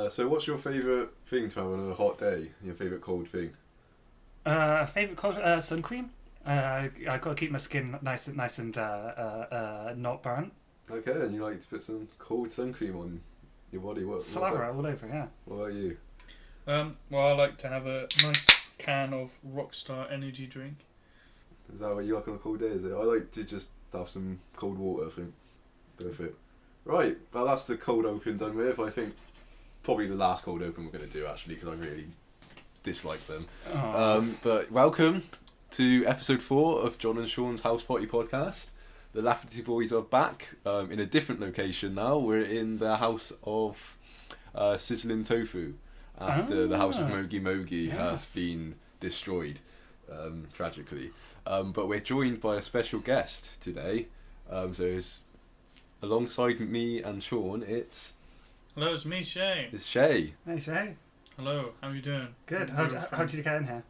So what's your favourite thing to have on a hot day? Your favourite cold thing? Favourite cold sun cream. I got to keep my skin nice and not burnt. Okay, and you like to put some cold sun cream on your body. Saliva all over, yeah. What about you? Well, I like to have a nice can of Rockstar energy drink. Is that what you like on a cold day? Is it? I like to just have some cold water. I think perfect. Right, well that's the cold open done with. I think probably the last cold open we're going to do actually because I really dislike them. But welcome to episode 4 of John and Shaun's House Party podcast. The Laughity Boys are back in a different location now. We're in the house of Sizzling Tofu after the house of Mogi Mogi has been destroyed tragically. But we're joined by a special guest today. So it's alongside me and Shaun, Hello, it's me, Shay. It's Shay. Hey, Shay. Hello, how are you doing? Good. How did you get in here?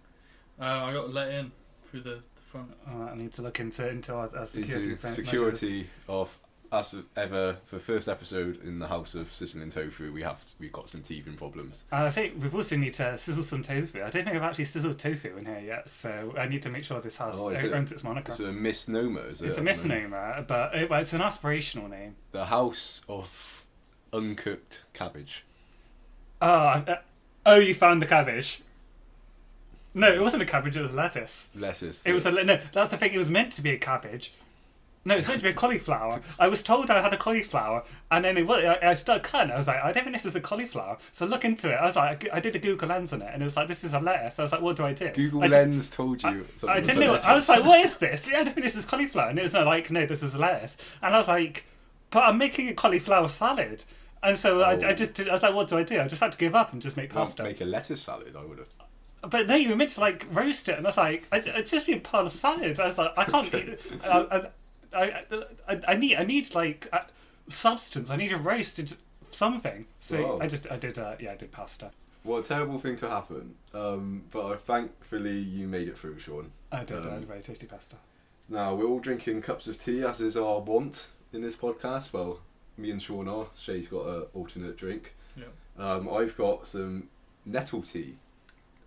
I got let in through the front. I need to look into our security. Into security of as ever. For first episode in the house of Sizzling Tofu, we've got some teething problems. I think we've also need to sizzle some tofu. I don't think I've actually sizzled tofu in here yet, so I need to make sure this house owns its moniker. It's a misnomer, is it? It's a misnomer, but it's an aspirational name. The house of uncooked cabbage. Oh, you found the cabbage. No, it wasn't a cabbage, it was lettuce. Lettuce. It was no, that's the thing, it was meant to be a cabbage. No, it's meant to be a cauliflower. I was told I had a cauliflower, and then I started cutting it. I was like, I don't think this is a cauliflower. So I look into it. I was like, I did a Google Lens on it, and it was like, this is a lettuce. I was like, what do I do? Google Lens told you. I didn't know. I was like, what is this? I don't think this is cauliflower. And it was like, no, this is a lettuce. And I was like, but I'm making a cauliflower salad. And so I was like, what do I do? I just had to give up and just make pasta. Make a lettuce salad, I would have. But no, you were meant to like roast it, and I was like, it's just been part of salad. I was like, I can't eat it. I need like substance. I need a roasted something. So I did pasta. Well, a terrible thing to happen. But thankfully you made it through, Shaun. I did. I had very tasty pasta. Now we're all drinking cups of tea, as is our wont in this podcast. Well, me and Shaun are. Shay's got an alternate drink. Yeah. I've got some nettle tea.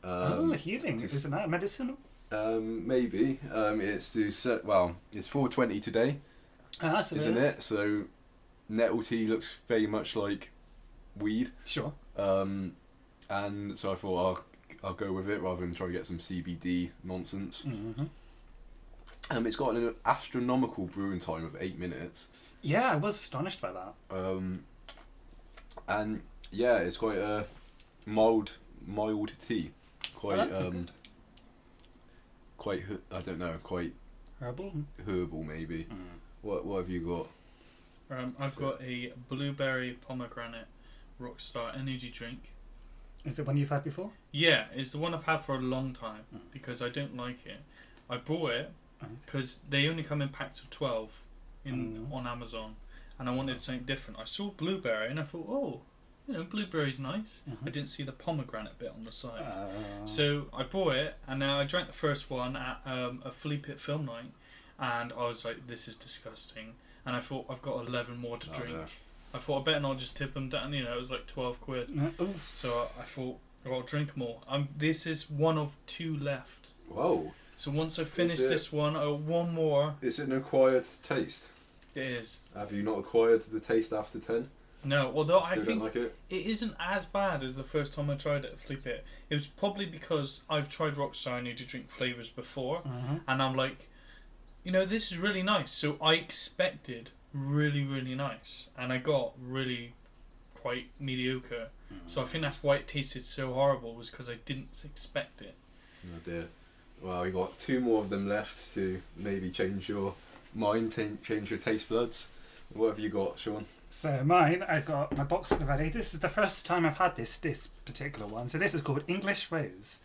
Healing. Isn't that medicinal? Maybe. It's it's 4:20 today, isn't it? So nettle tea looks very much like weed. Sure. And so I thought I'll go with it rather than try to get some CBD nonsense. Mm-hmm. It's got an astronomical brewing time of 8 minutes. Yeah, I was astonished by that. And yeah, it's quite a mild tea. Quite I don't know, quite herbal maybe. What have you got? I've got a blueberry pomegranate Rockstar energy drink. Is it one you've had before? Yeah, it's the one I've had for a long time because I don't like it. I bought it because they only come in packs of 12 on Amazon, and I wanted something different. I saw blueberry and I thought, blueberry's nice. I didn't see the pomegranate bit on the side. So I bought it, and now I drank the first one at a Flea Pit film night, and I was like, this is disgusting. And I thought, I've got 11 more to drink. Yeah. I thought, I better not just tip them down. It was like 12 quid. So I thought, I'll drink more. This is one of 2 left. Whoa. So once I finish this one, I'll one more. Is it an acquired taste? It is. Have you not acquired the taste after 10? No, although I think like it isn't as bad as the first time I tried it at Flea Pit. It was probably because I've tried Rockstar energy drink flavours before, and I'm like, this is really nice. So I expected really, really nice, and I got really quite mediocre. So I think that's why it tasted so horrible, was because I didn't expect it. Oh dear. Well, we got 2 more of them left to maybe change your mind, change your taste buds. What have you got, Shaun? So mine, I've got my box at the ready. This is the first time I've had this particular one. So this is called English Rose.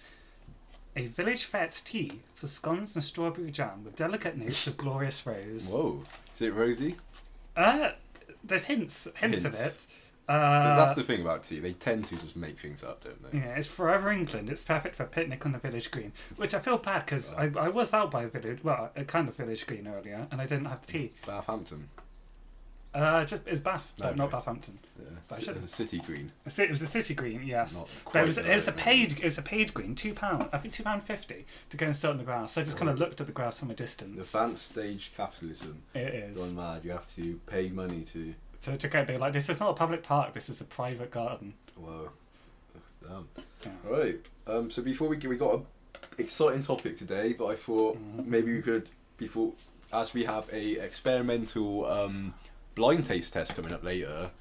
A village fete tea for scones and strawberry jam with delicate notes of glorious rose. Whoa. Is it rosy? There's hints of it. Because that's the thing about tea. They tend to just make things up, don't they? Yeah, it's Forever England. It's perfect for a picnic on the village green. Which I feel bad because I was out by a kind of village green earlier, and I didn't have tea. Southampton. It's Bath, but Okay. not Bathampton. Yeah. But I should- City green. It was a city green, yes. Not But quite it was a right, paid green, £2. I think £2.50 to go and sit on the grass. So I just kind of looked at the grass from a distance. Advanced stage capitalism. It is. Gone mad. You have to pay money to. To go be like, this is not a public park. This is a private garden. Whoa. Damn. Yeah. Right. So before we got a exciting topic today, but I thought maybe we could as we have a experimental blind taste test coming up later.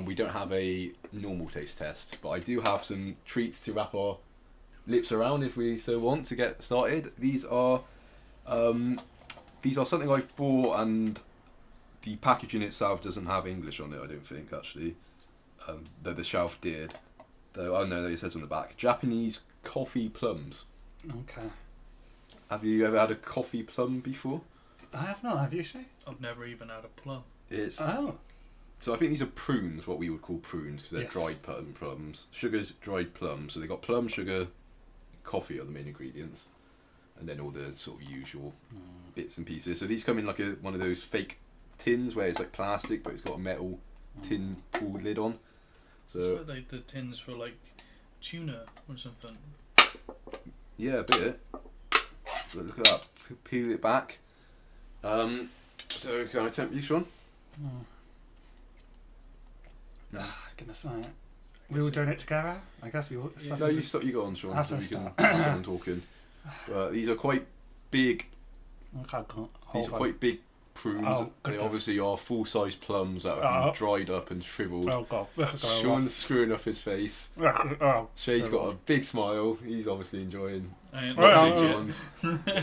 We don't have a normal taste test, but I do have some treats to wrap our lips around if we so want to get started. These are something I've bought, and the packaging itself doesn't have English on it. I don't think actually, though the shelf did. Though oh no, it says on the back Japanese coffee plums. Okay. Have you ever had a coffee plum before? I have not. Have you, Shay? I've never even had a plum. It's Oh. so I think these are prunes, what we would call prunes, because they're Yes. dried plums. Sugar's dried plums, so they got plum, sugar, coffee are the main ingredients, and then all the sort of usual bits and pieces. So these come in like one of those fake tins where it's like plastic, but it's got a metal tin pulled lid on. It's So like the tins for like tuna or something. yeah, a bit. So look at that. Peel it back. So can I tempt you, Shaun? Goodness me. We were doing it together. I guess we will. No, you stop. You go on, Shaun. After So we I can have someone talking. But these are quite big. Okay, These are quite big prunes. Oh, They goodness. obviously are full-size plums that have been dried up and shriveled. Oh god. Shaun's screwing up his face. Oh. Shay's got a big smile. He's obviously enjoying I ain't Well, watching yeah. Shaun's.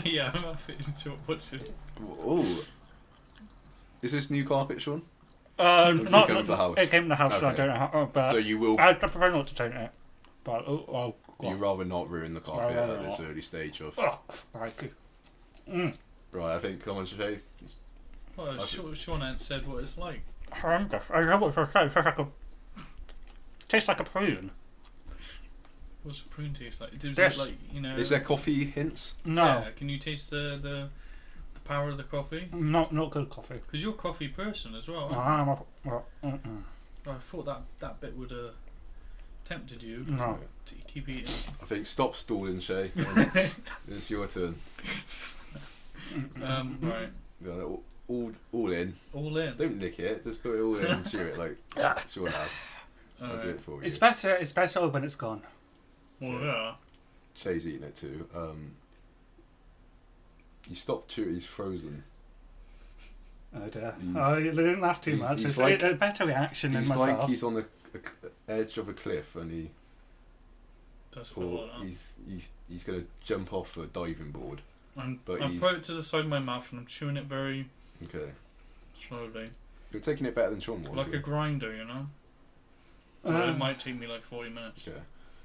yeah, I'm happy to watch it. Oh, is this new carpet, Shaun? Or did it Not come from the house? It came from the house, so I Okay. don't know how. But So you will. I prefer not to tone it. But go You on. rather not ruin the carpet Rather at this not. early stage of. Oh, right. Right, I think. Come on, Shay. Well, Shaun ain't said what it's like. Horrendous. I don't know what to say. It tastes like a prune. What's a prune taste like? Does Yes. it like, you know? Is there coffee hints? No, Yeah, can you taste the power of the coffee? not good coffee. Because you're a coffee person as well. I'm a, well, I thought that bit would have tempted you no. to keep eating. I think stop stalling, Shay. It's your turn. Right. Yeah, all in. All in. Don't lick it. Just put it all in and chew it like Shaun has. I'll do Alright. it for you. It's better. It's better when it's gone. Well, yeah. Shay's eating it too. He stopped chewing. He's frozen. Oh dear. He's- Oh, you didn't laugh too he's- much. he's It's like- a better reaction than He's myself. like he's on the edge of a cliff and he Does feel or like that. he's gonna jump off a diving board. I'm but I he's- put it to the side of my mouth and I'm chewing it very Okay, slowly. you're taking it better than Shaun was. Like a grinder, you know? Well, it might take me like 40 minutes. Okay.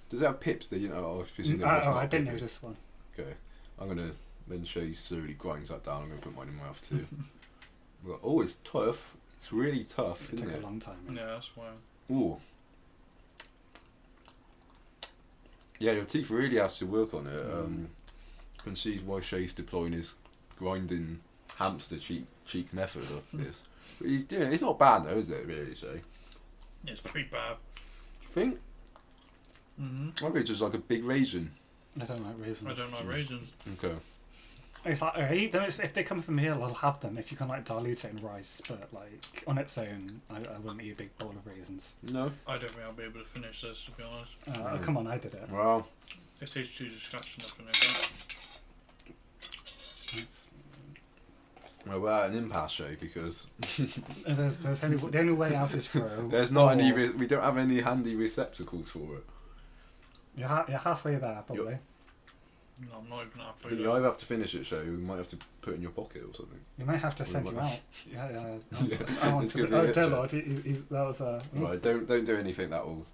Does it have pips that you know? I've seen Oh, I didn't notice one. Okay, I'm gonna when Shay slowly grinds that down. I'm gonna put mine in my mouth too. Oh, it's tough. It's really tough, It isn't took it? a long time. Yeah, that's why. Ooh. Yeah, your teeth really has to work on it. Can see why Shay's deploying his grinding hamster cheek method of this. But he's doing. It's not bad though, is it? Really, Shay? It's pretty bad. I think. Mm-hmm. I think it's just like a big raisin. I don't like raisins. I don't like raisins. Okay. It's like I eat them. If they come from here, I'll have them. If you can like dilute it in rice, but like on its own, I wouldn't eat a big bowl of raisins. No. I don't think I'll be able to finish this, to be honest. Oh, come on, I did it. Well, It tastes too disgusting to finish it. It's- we're at an impasse, Shay, because There's only the only way out is through. there's not any. or- We don't have any handy receptacles for it. You're halfway there, probably. No, I'm not even halfway But you there. either have to finish it, Shay. We might have to put it in your pocket or something. You might have to We send you might- out. Yeah. Yeah, I want it's to. gonna be Oh it, dear Shay. Lord, that was a. Right, don't do anything that will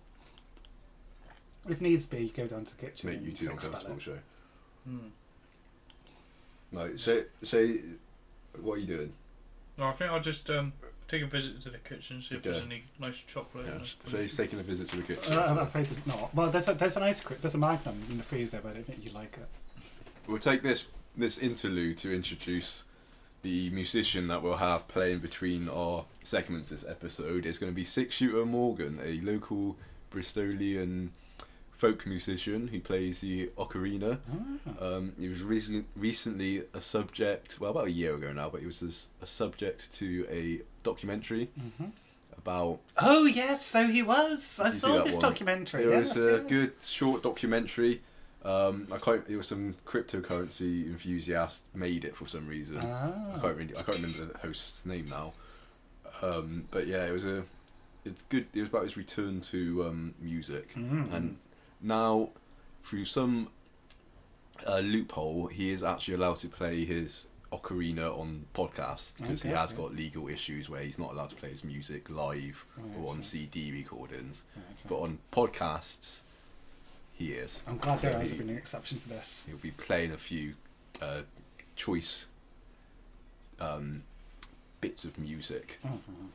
If needs be, go down to the kitchen. make you and too expel uncomfortable, it. Shay. Hmm. Like, Shay, what are you doing? No, I think I'll just take a visit to the kitchen, see if there's Okay. any nice chocolate. Yeah, in it. Shay's taking a visit to the kitchen. I'm afraid there's not. Well, there's an ice cream. There's a Magnum in the freezer, but I don't think you like it. We'll take this interlude to introduce the musician that we'll have playing between our segments this episode is going to be Six Shooter Morgan, a local Bristolian folk musician who plays the ocarina. He was recently a subject, well, about a year ago now, but he was a subject to a documentary about... Oh yes, so he was. I saw this documentary. It was a good short documentary. It was some cryptocurrency enthusiast made it for some reason. I can't remember the host's name now. But yeah, it's good. It was about his return to music, and now through some loophole, he is actually allowed to play his ocarina on podcasts because he has got legal issues where he's not allowed to play his music live or on CD recordings, but on podcasts. He is. I'm glad there has been an exception for this. He'll be playing a few choice bits of music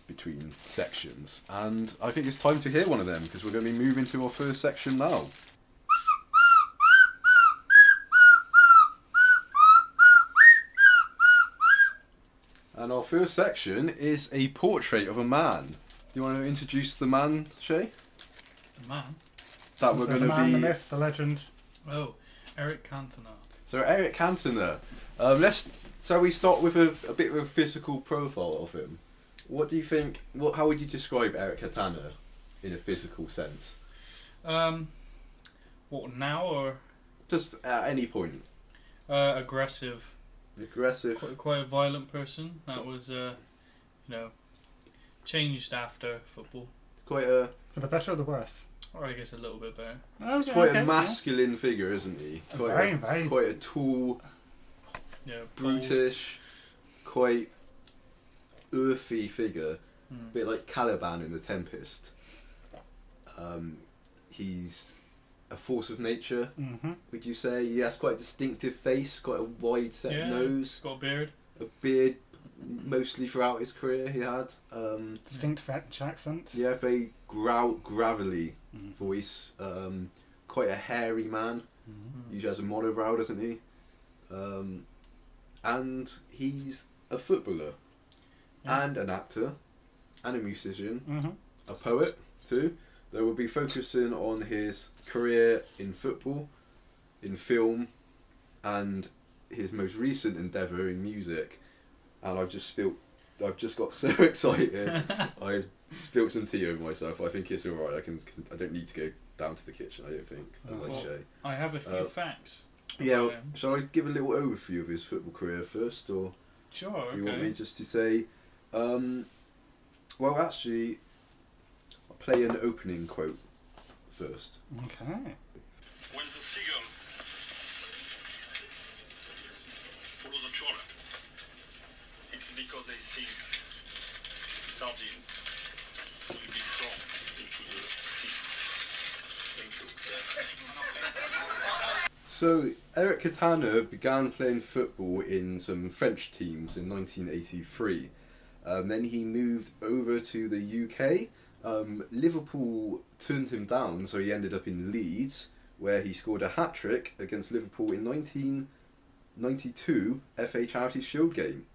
between sections, and I think it's time to hear one of them because we're going to be moving to our first section now. And our first section is a portrait of a man. Do you want to introduce the man, Shay? The man? That we're going to be... The myth, the legend. Oh, Eric Cantona. So Eric Cantona. So we start with a bit of a physical profile of him. What do you think? How would you describe Eric Cantona in a physical sense? What now or? Just at any point. Aggressive. Aggressive. Quite a violent person. That was, changed after football. Quite a. For the better or the worse? Or I guess a little bit better. Okay, quite a masculine figure, isn't he? Quite a tall, brutish, quite earthy figure. A bit like Caliban in The Tempest. He's a force of nature, would you say? He has quite a distinctive face, quite a wide set nose. Got a beard. A beard mostly throughout his career he had. Distinct French accent. Yeah, very gravelly voice. Quite a hairy man. Usually has a monobrow, doesn't he? And he's a footballer and an actor and a musician, a poet too. They will be focusing on his career in football, in film, and his most recent endeavour in music. And I've just got so excited. I spilled some tea over myself. I think it's alright. I don't need to go down to the kitchen, I don't think. Unlike Shay. I have a few facts. Yeah, shall I give a little overview of his football career first, or sure? Do you want me just to say? Well, actually, I'll play an opening quote first. Okay. When the seagulls follow the trawler, it's because they think sardines will be thrown into the sea. Thank you. So, Eric Cantona began playing football in some French teams in 1983. Then he moved over to the UK. Liverpool turned him down, so he ended up in Leeds, where he scored a hat-trick against Liverpool in 1992 FA Charity Shop Showdown.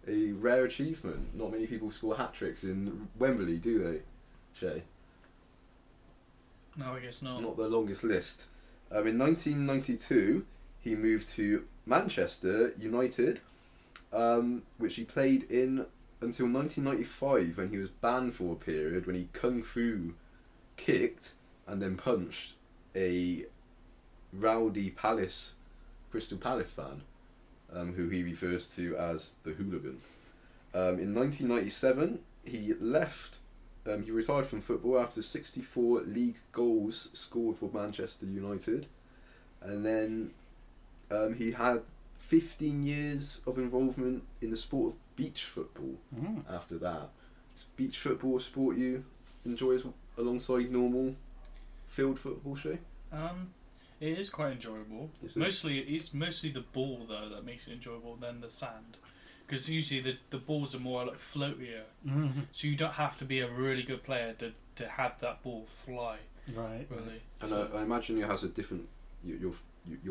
A rare achievement. Not many people score hat-tricks in Wembley, do they, Shay? No, I guess not. Not the longest list. In 1992, he moved to Manchester United, which he played in until 1995, when he was banned for a period when he kung fu kicked and then punched a rowdy Crystal Palace fan, who he refers to as the hooligan. In 1997, he left. He retired from football after 64 league goals scored for Manchester United, and then he had 15 years of involvement in the sport of beach football after that. Is beach football a sport you enjoy alongside normal field football, Shay? It is quite enjoyable. It's mostly the ball though that makes it enjoyable than the sand. Because usually the balls are more like floatier, so you don't have to be a really good player to have that ball fly. Right. Really. And so, I imagine it has a different. Your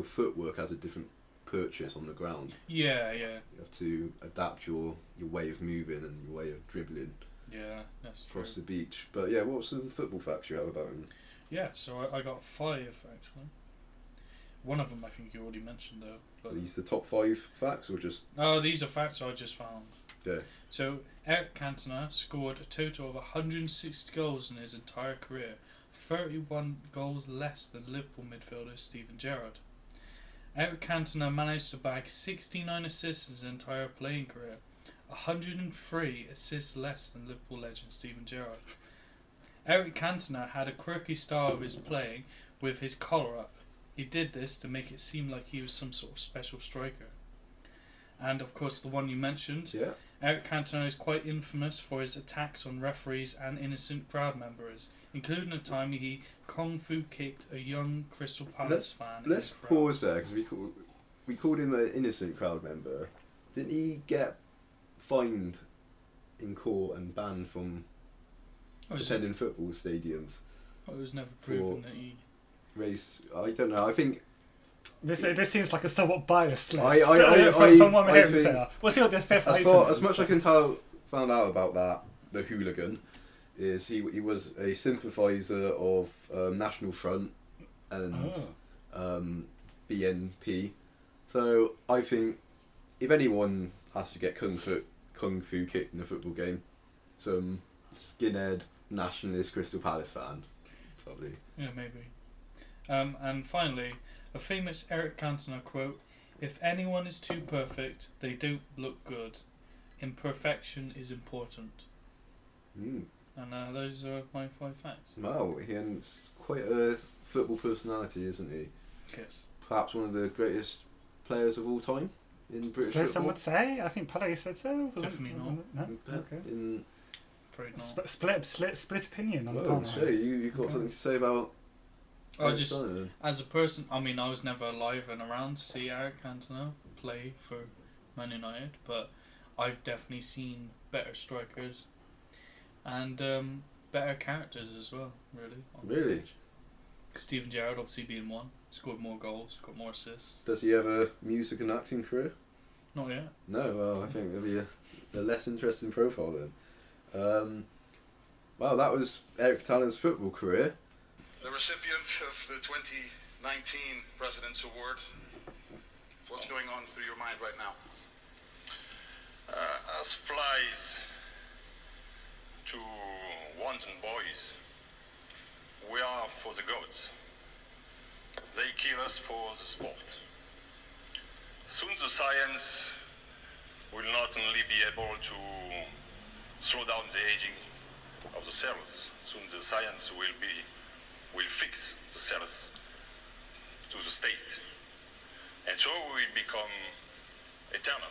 footwork has a different purchase on the ground. Yeah. You have to adapt your way of moving and your way of dribbling Yeah, that's true. across the beach. But yeah, what's some football facts you have about him? Yeah, so I got 5 actually. One of them I think you already mentioned though. But Are these the top 5 facts or just... oh, these are facts I just found. Yeah. So Eric Cantona scored a total of 160 goals in his entire career, 31 goals less than Liverpool midfielder Steven Gerrard. Eric Cantona managed to bag 69 assists in his entire playing career, 103 assists less than Liverpool legend Steven Gerrard. Eric Cantona had a quirky style of his playing with his collar up. He did this to make it seem like he was some sort of special striker. And of course the one you mentioned, Yeah. Eric Cantona is quite infamous for his attacks on referees and innocent crowd members, including a time he kung fu kicked a young Crystal Palace fan. in Let's the crowd. pause there because we called him an innocent crowd member. Didn't he get fined in court and banned from attending football stadiums? It was never proven that he... Race? I don't know. I think This seems like a somewhat biased list. I from what I'm hearing think- so. We'll see what the fifth as item far is, as much but- I can found out about that, the hooligan, is he was a sympathiser of National Front and BNP. So I think if anyone has to get kung fu kicked in a football game, some skinhead nationalist Crystal Palace fan, probably. Yeah, maybe. And finally, a famous Eric Cantona quote, "If anyone is too perfect, they don't look good. Imperfection is important." Mm. And those are my 5 facts. Wow, he's quite a football personality, isn't he? Yes. Perhaps one of the greatest players of all time in British So some football. would say. I think Pele said so. Definitely not. No? Okay. In, Afraid not. Split opinion on oh, Pele. Shay, you've got Okay. something to say about I Eric just, Cantona? as a person, I mean, I was never alive and around to see Eric Cantona play for Man United, but I've definitely seen better strikers and better characters as well, really. on the Really? pitch. Steven Gerrard obviously being one, scored more goals, got more assists. Does he have a music and acting career? Not yet. No, well, I think it'll be a less interesting profile then. Well, that was Eric Cantona's football career. The recipient of the 2019 President's Award. What's going on through your mind right now? As flies to wanton boys, we are for the gods. They kill us for the sport. Soon the science will not only be able to slow down the aging of the cells, soon the science will fix the cells to the state. And so we will become eternal.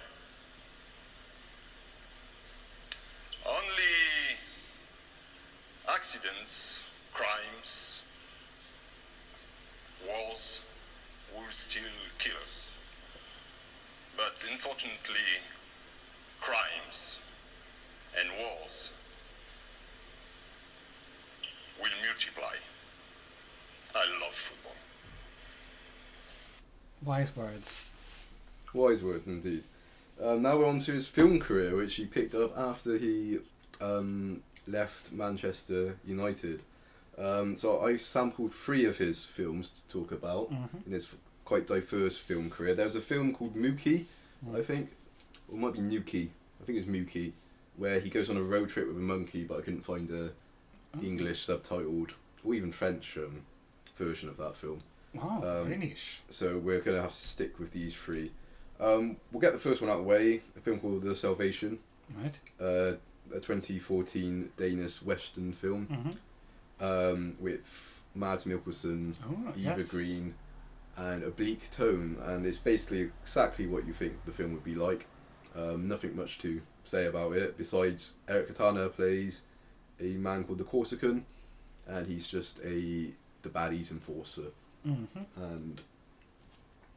Only accidents, crimes, wars will still kill us. But unfortunately, crimes and wars will multiply. I love football. Wise words. Wise words indeed. Now we're on to his film career, which he picked up after he left Manchester United. So I sampled 3 of his films to talk about in his quite diverse film career. There was a film called Mookie, I think, or it might be Nuki. I think it's Mookie, where he goes on a road trip with a monkey, but I couldn't find a English subtitled or even French version of that film. Wow, very niche. So we're going to have to stick with these 3. We'll get the first one out of the way, a film called The Salvation, Right. a 2014 Danish Western film with Mads Mikkelsen, Oh, Eva yes. Green, and a bleak tone, and it's basically exactly what you think the film would be like. Nothing much to say about it, besides Eric Cantona plays a man called the Corsican, and he's just the baddies enforcer, and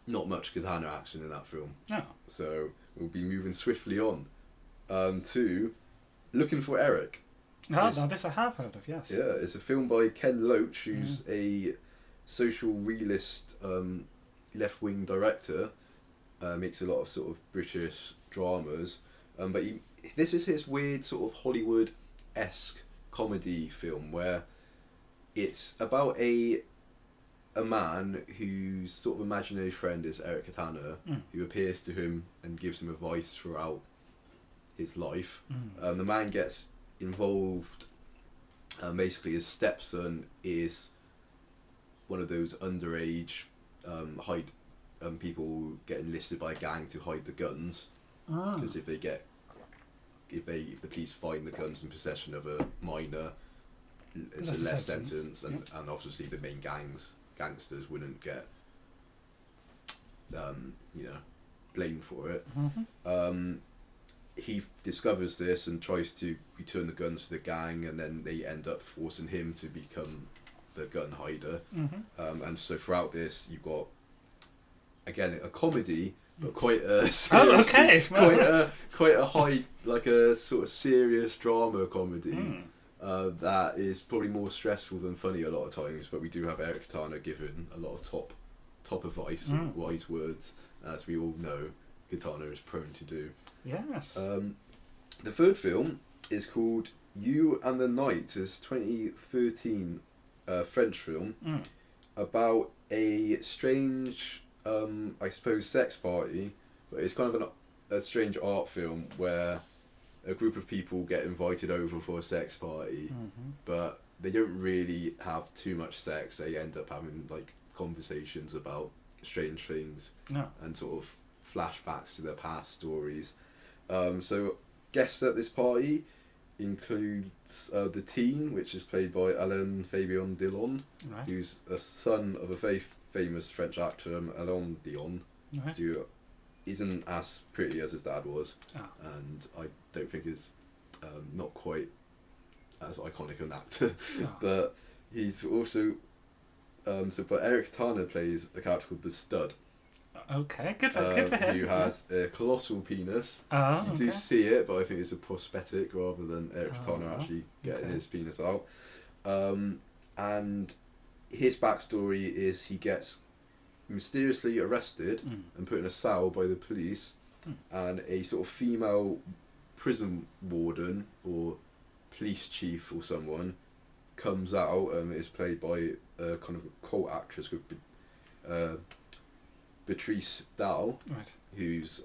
not much Cantona action in that film. Oh. So we'll be moving swiftly on to Looking for Eric. Now this I have heard of, yes. Yeah, it's a film by Ken Loach, who's a social realist left-wing director. makes a lot of sort of British dramas, but this is his weird sort of Hollywood-esque comedy film where it's about a man whose sort of imaginary friend is Eric Cantona, who appears to him and gives him advice throughout his life. The man gets involved. Basically, his stepson is one of those underage people get enlisted by a gang to hide the guns, because if the police find the guns in possession of a minor, it's a less sentence, and obviously the main gangsters wouldn't get blamed for it. He discovers this and tries to return the guns to the gang, and then they end up forcing him to become the gun hider. And so throughout this, you've got, again, a comedy, but quite a serious, quite a high, like a sort of serious drama comedy that is probably more stressful than funny a lot of times. But we do have Eric Cantona giving a lot of top advice and wise words, as we all know Cantona is prone to do. Yes. The third film is called You and the Night. It's 2013 French film about a strange, I suppose, sex party, but it's kind of a strange art film where a group of people get invited over for a sex party, but they don't really have too much sex. They end up having like conversations about strange things and sort of flashbacks to their past stories. So guests at this party includes the teen, which is played by Alain Fabian Delon, who's a son of a very famous French actor, Alain Delon, who isn't as pretty as his dad was, and I don't think is not quite as iconic an actor. But he's also but Eric Cantona plays a character called the Stud. Okay, good for him. Who has a colossal penis. You do see it, but I think it's a prosthetic rather than Eric Cantona actually getting his penis out. And his backstory is he gets mysteriously arrested and put in a cell by the police, and a sort of female prison warden or police chief or someone comes out and is played by a kind of a cult actress called Beatrice Dalle, who's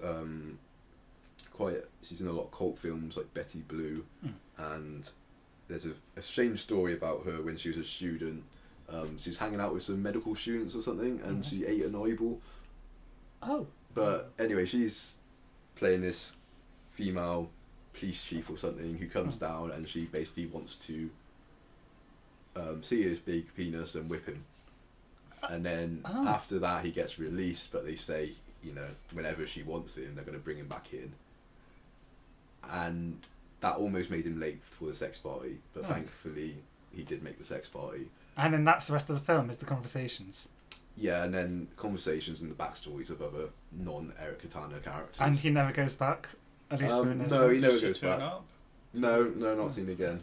she's in a lot of cult films like Betty Blue, and there's a strange story about her when she was a student. She was hanging out with some medical students or something, and she ate an eyeball. But anyway, she's playing this female police chief or something who comes down, and she basically wants to see his big penis and whip him. And then after that, he gets released, but they say, whenever she wants him, they're going to bring him back in. And that almost made him late for the sex party, but thankfully he did make the sex party. And then that's the rest of the film, is the conversations. Yeah, and then conversations and the backstories of other non-Eric Cantona characters. And he never goes back? At least no, he never goes back. No, not seen again.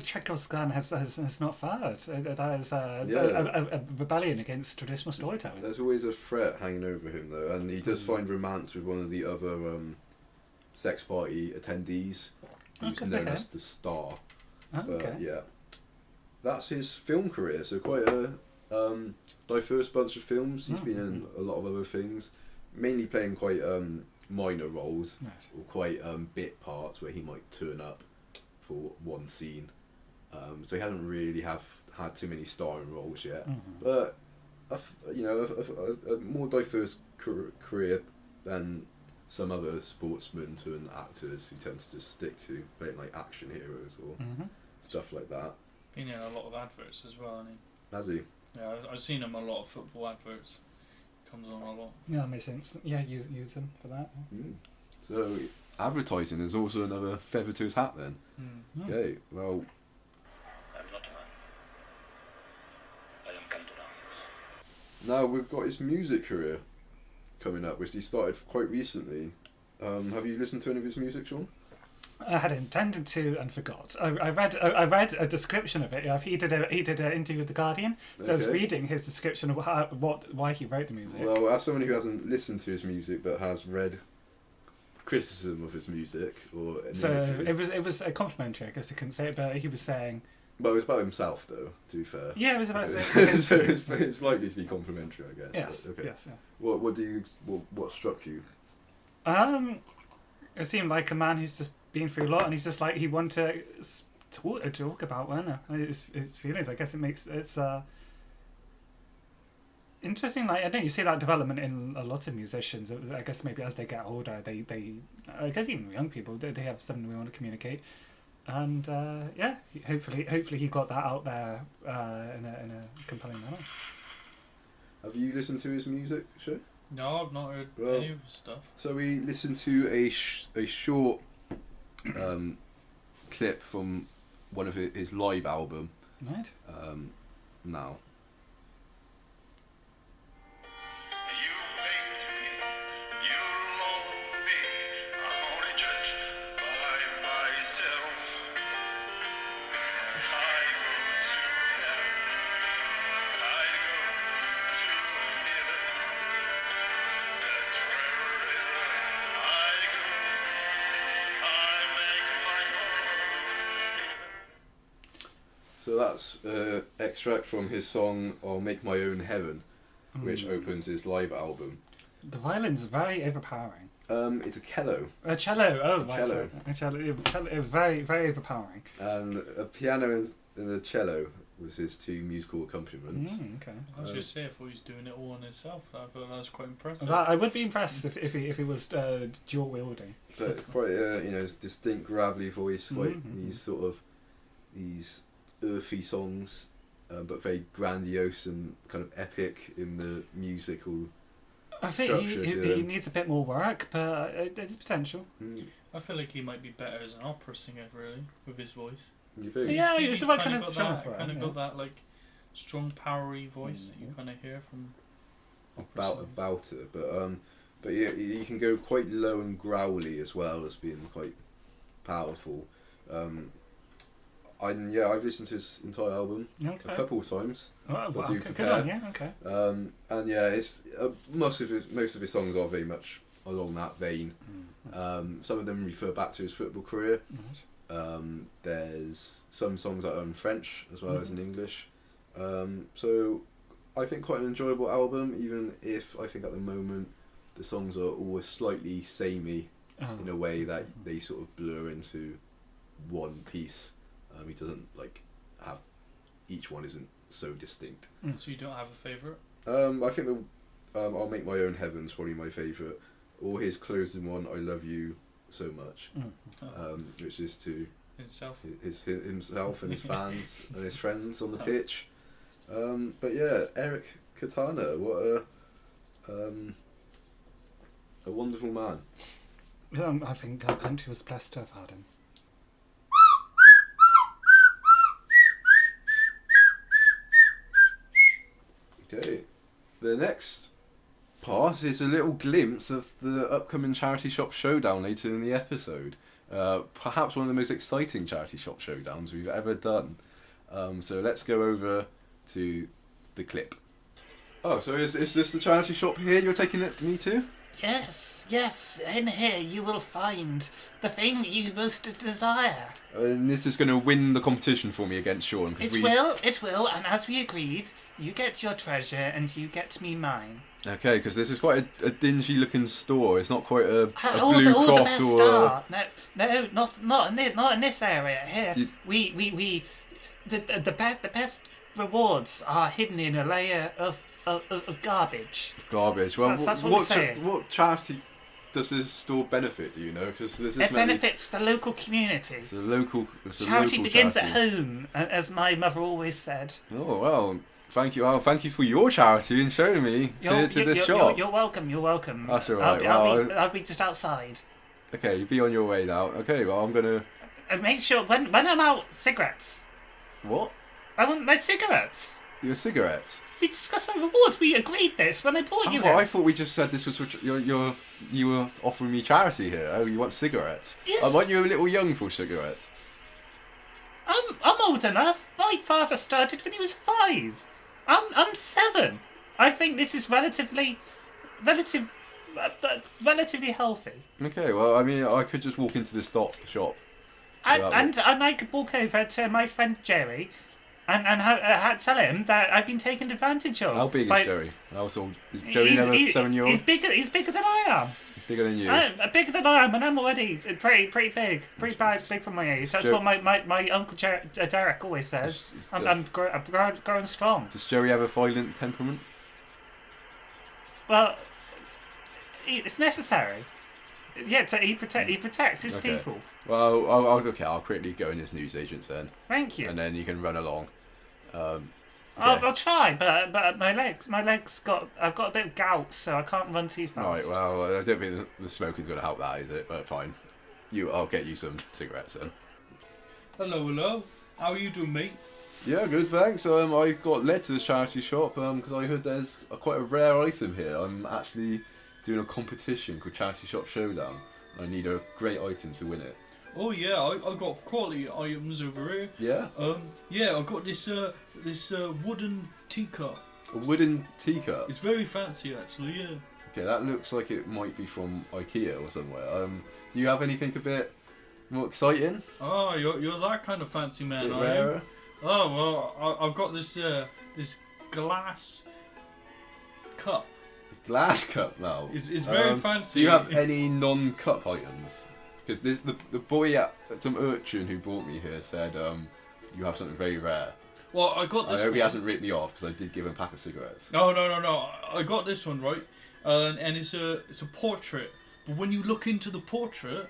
Chekhov's gun has not fired. That is a rebellion against traditional storytelling. There's always a threat hanging over him, though, and he does find romance with one of the other sex party attendees, who's known as the Star. But yeah, that's his film career. So quite a diverse bunch of films. He's been in a lot of other things, mainly playing quite minor roles or quite bit parts where he might turn up for one scene. So he hasn't really had too many starring roles yet, but a more diverse career than some other sportsmen turned actors who tend to just stick to playing like action heroes or stuff like that. Been in a lot of adverts as well, hasn't he? Has he? Yeah, I've seen him a lot of football adverts. Comes on a lot. Yeah, that makes sense. Yeah, use them for that. So advertising is also another feather to his hat then. Okay, well. I'm not a man. I am Cantona. Now we've got his music career coming up, which he started quite recently. Have you listened to any of his music, Shaun? I had intended to and forgot. I read a description of it. He did an interview with the Guardian, so I was reading his description of why he wrote the music. Well, as someone who hasn't listened to his music but has read criticism of his music, it was a complimentary. I guess I couldn't say it, but he was saying. Well, it was about himself, though. To be fair. Yeah, it was about. So it's likely to be complimentary, I guess. Yes. But, okay. Yes. Yeah. What struck you? It seemed like a man who's just been through a lot, and he's just like he wanted to talk about his feelings. I guess it's interesting. Like I don't you see that development in a lot of musicians. I guess maybe as they get older, they I guess even young people they have something we want to communicate, and hopefully he got that out there in a compelling manner. Have you listened to his music, Shaun? No, I've not heard any of his stuff. So we listened to a short clip from one of his live album. Right. Now. You hate me, you love me, I'm only judged by myself. I go to hell, I go to heaven. That's wherever I go, I make my home. So that's an extract from his song "I'll Make My Own Heaven," which opens his live album. The violin's very overpowering. It's a cello. A cello. Oh, right. Cello. A cello. It was very, very overpowering. And a piano and a cello was his two musical accompaniments. Okay. I was just say, I thought he was doing it all on himself. I thought that was quite impressive. I would be impressed if he was dual wielding. But quite distinct gravelly voice, quite these earthy songs, but very grandiose and kind of epic in the musical. I think he needs a bit more work, but it's potential. I feel like he might be better as an opera singer, really, with his voice. You think? Yeah, he's it's the right kind kind of of got genre that, for it. kind of got that like strong, powery voice that you kind of hear from opera about it, but yeah, he can go quite low and growly as well as being quite powerful. I've listened to his entire album a couple of times. Oh, so wow, do good prepare. on you. Okay. And yeah, it's most of his songs are very much along that vein. Some of them refer back to his football career. There's some songs that are in French as well as in English. So I think quite an enjoyable album, even if I think at the moment the songs are always slightly samey in a way that they sort of blur into one piece. He doesn't have each one isn't so distinct. So you don't have a favourite? I think I'll Make My Own Heaven's probably my favourite. Or his closing one, I Love You So Much, which is to himself and his fans and his friends on the pitch. But yeah, Eric Katana, what a wonderful man. I think our country was blessed to have had him. Okay, the next part is a little glimpse of the upcoming Charity Shop Showdown later in the episode. Perhaps one of the most exciting Charity Shop Showdowns we've ever done. So let's go over to the clip. Oh, so is this the charity shop here you're taking me to? Yes, in here you will find the thing you most desire. And this is going to win the competition for me against Shaun. It will, and as we agreed, you get your treasure and you get me mine. Okay, because this is quite a dingy looking store. It's not quite a all Blue the Cross best or are. No, not in this area here. The best rewards are hidden in a layer of garbage. Garbage. Well, that's what we're saying. What charity does this store benefit? Do you know? Because this is It benefits the local community. It's a local. Charity begins charity. at home, as my mother always said. Oh well, thank you. Thank you for your charity and showing me to this shop. You're welcome. That's all right. I'll be just outside. Okay, be on your way now. Okay, well I'm gonna. And make sure when I'm out, cigarettes. What? I want my cigarettes. Your cigarettes. We discussed my rewards. We agreed this when I brought you Oh, here. I thought we just said this was for you were offering me charity here. Oh, you want cigarettes? Yes. Weren't you a little young for cigarettes? I'm old enough. My father started when he was 5. I'm 7. I think this is relatively healthy. Okay, well, I mean, I could just walk into the shop. And I could walk over to my friend Jerry and tell him that I've been taken advantage of. How big is Jerry? How old is Jerry? Never 7-year-old. He's bigger than I am. Bigger than you. Bigger than I am, and I'm already pretty big. Pretty big for my age. That's what my uncle Derek always says. I'm growing strong. Does Jerry have a violent temperament? Well, it's necessary. Yeah, he protects his people. Well, I'll quickly go in as newsagents then. Thank you. And then you can run along. I'll try, but I've got a bit of gout, so I can't run too fast. Right, well, I don't think the smoking's going to help that, is it? But fine. I'll get you some cigarettes then. Hello. How are you doing, mate? Yeah, good, thanks. I got led to the charity shop because I heard there's quite a rare item here. I'm actually doing a competition called Charity Shop Showdown. I need a great item to win it. Oh yeah, I got quality items over here. Yeah? Yeah, I got this wooden teacup. A wooden teacup? It's very fancy actually, yeah. Okay, that looks like it might be from IKEA or somewhere. Do you have anything a bit more exciting? Oh, you're that kind of fancy man, are rarer? you? Oh well, I've got this glass cup. Glass cup now. It's very fancy. Do you have any non-cup items? Because the boy some urchin who brought me here said you have something very rare. Well, I got this. I hope one. he hasn't ripped me off because I did give him a pack of cigarettes. No. I got this one right, and it's a portrait. But when you look into the portrait,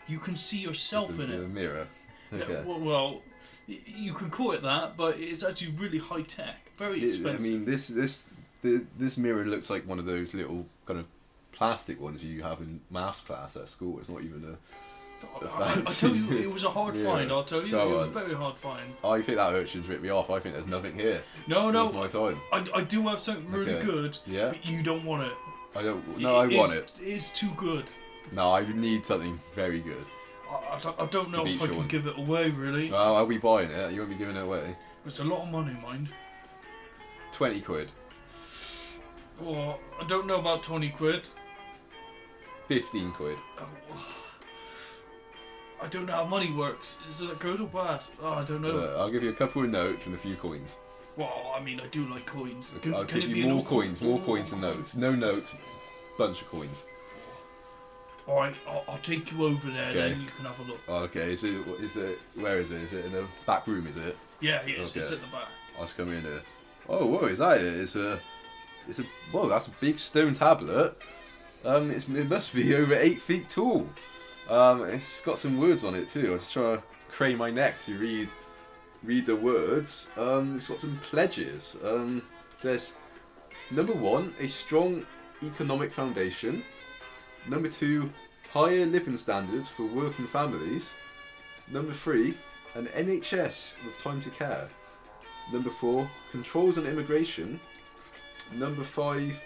you can see yourself in it. A mirror. Okay. Yeah, well, you can call it that, but it's actually really high tech, very expensive. I mean, this mirror looks like one of those little kind of plastic ones you have in maths class at school. It's not even a I tell you, it was a hard Yeah. find. I'll tell you, Go it was on. a very hard find. I think that urchin's ripped me off. I think there's nothing here. No, Worth my time. I do have something really Okay. good, Yeah. but you don't want it. I don't. No, I want it. It's too good. No, I need something very good. I don't know To if beat I can Shaun. give it away, really. Well, I'll be buying it. You won't be giving it away. It's a lot of money, mind. 20 quid. Oh, I don't know about 20 quid. 15 quid. Oh, I don't know how money works. Is it good or bad? Oh, I don't know. Look, I'll give you a couple of notes and a few coins. Well, I mean, I do like coins. I'll Can give it be you an more awkward- coins and notes. No notes, bunch of coins. Alright, I'll take you over there, Okay. then you can have a look. Okay, is it? Where is it? Is it in the back room? Is it? Yeah, it's Okay. at the back. I'll just come in here. Oh, whoa! Is that it? It's a. Whoa! That's a big stone tablet. It must be over 8 feet tall. It's got some words on it too. I'll just try to crane my neck to read the words. It's got some pledges. It says, number 1, a strong economic foundation. Number 2, higher living standards for working families. Number 3, an NHS with time to care. Number 4, controls on immigration. Number 5,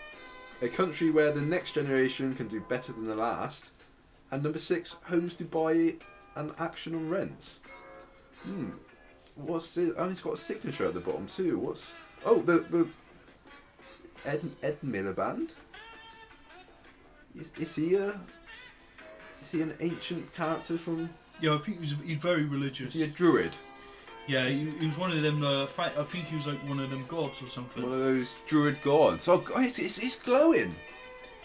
a country where the next generation can do better than the last. And number 6, homes to buy and action on rents. What's this? Oh, it's got a signature at the bottom too. What's... Oh, the Ed Miliband? Is he an ancient character from... Yeah, I think he's very Is religious. he a druid? Yeah, he was one of them. I think he was like one of them gods or something. One of those druid gods. Oh, God, it's glowing.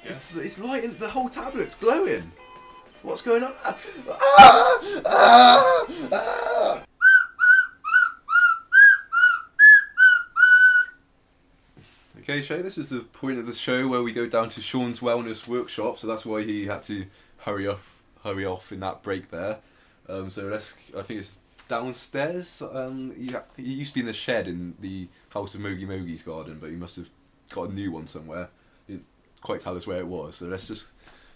Yeah. It's lighting. The whole tablet's glowing. What's going on? Ah! Okay, Shay, this is the point of the show where we go down to Shaun's wellness workshop, so that's why he had to hurry off in that break there. So I think it's downstairs. He used to be in the shed in the House of Mogi Mogi's garden, but he must have got a new one somewhere. He didn't quite tell us where it was, so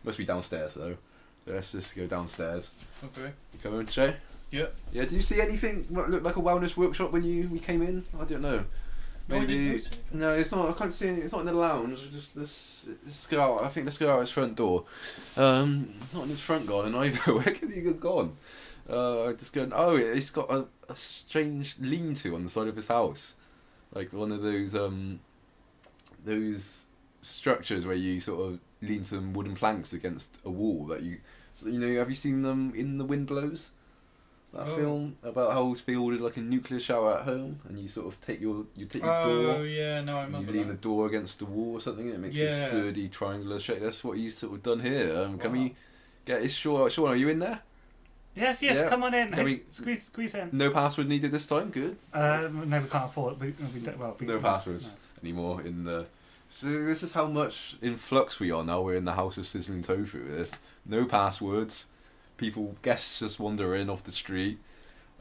must be downstairs though. So let's just go downstairs. Okay. You come in, Shay? Yeah. Yeah, did you see anything that looked like a wellness workshop when we came in? I don't know. No, I didn't maybe notice anything. no, it's not. I can't see any. It's not in the lounge. Just let's go out. I think let's go out his front door. Not in his front garden either. Where could he have gone? Just going. Oh, it's got a strange lean-to on the side of his house, like one of those structures where you sort of lean some wooden planks against a wall that you. So, you know, have you seen them in The Wind Blows? That film about how people did like a nuclear shower at home, and you sort of take your door. Oh yeah, no, I You remember lean that. the door against the wall or something, and it makes Yeah. a sturdy triangular shape. That's what he's sort of done here. Can Wow. we get his Shaun? Are you in there? Yes, Yeah. come on in. Can Hey, we- squeeze in. No password needed this time. Good. No, we can't afford it. No passwords anymore in the. So this is how much in flux we are now. We're in the house of sizzling tofu. This no passwords. Guests just wander in off the street.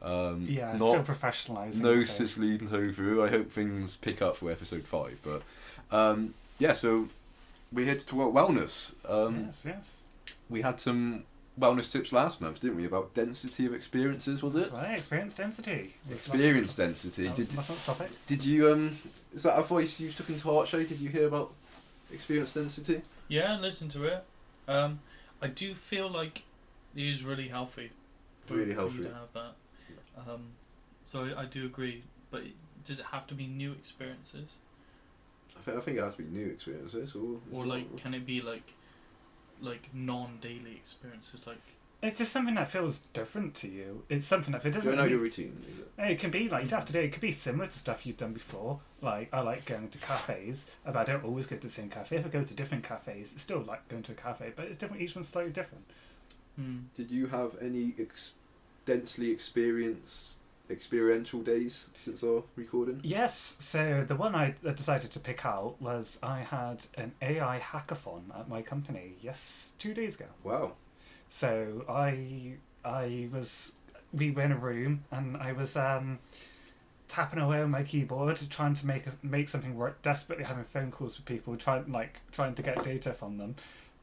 Yeah, not still professionalising. no the thing. sizzling tofu. I hope things pick up for episode 5. But yeah, so we're here to talk about wellness. Yes. We had some wellness tips last month, didn't we? About density of experiences, was it? That's right, experience density. Experience density. That's the topic. Did you is that a voice you took into heart, Shay? Did you hear about experience density? Yeah, listen to it. I do feel like it is really healthy. Really for healthy. you to have that. So I do agree, but does it have to be new experiences, I think it has to be new experiences, or like can it be like non-daily experiences, like? It's just something that feels different to you. It's something that if it doesn't. going out your routine, is it? It can be like you don't have to do. It could be similar to stuff you've done before. Like I like going to cafes, but I don't always go to the same cafe. If I go to different cafes, it's still like going to a cafe, but it's different. Each one's slightly different. Did you have any densely experiential days since our recording? Yes. So the one I decided to pick out was I had an AI hackathon at my company. Yes, 2 days ago. Wow. So we were in a room and I was tapping away on my keyboard trying to make something work, desperately having phone calls with people, trying to get data from them,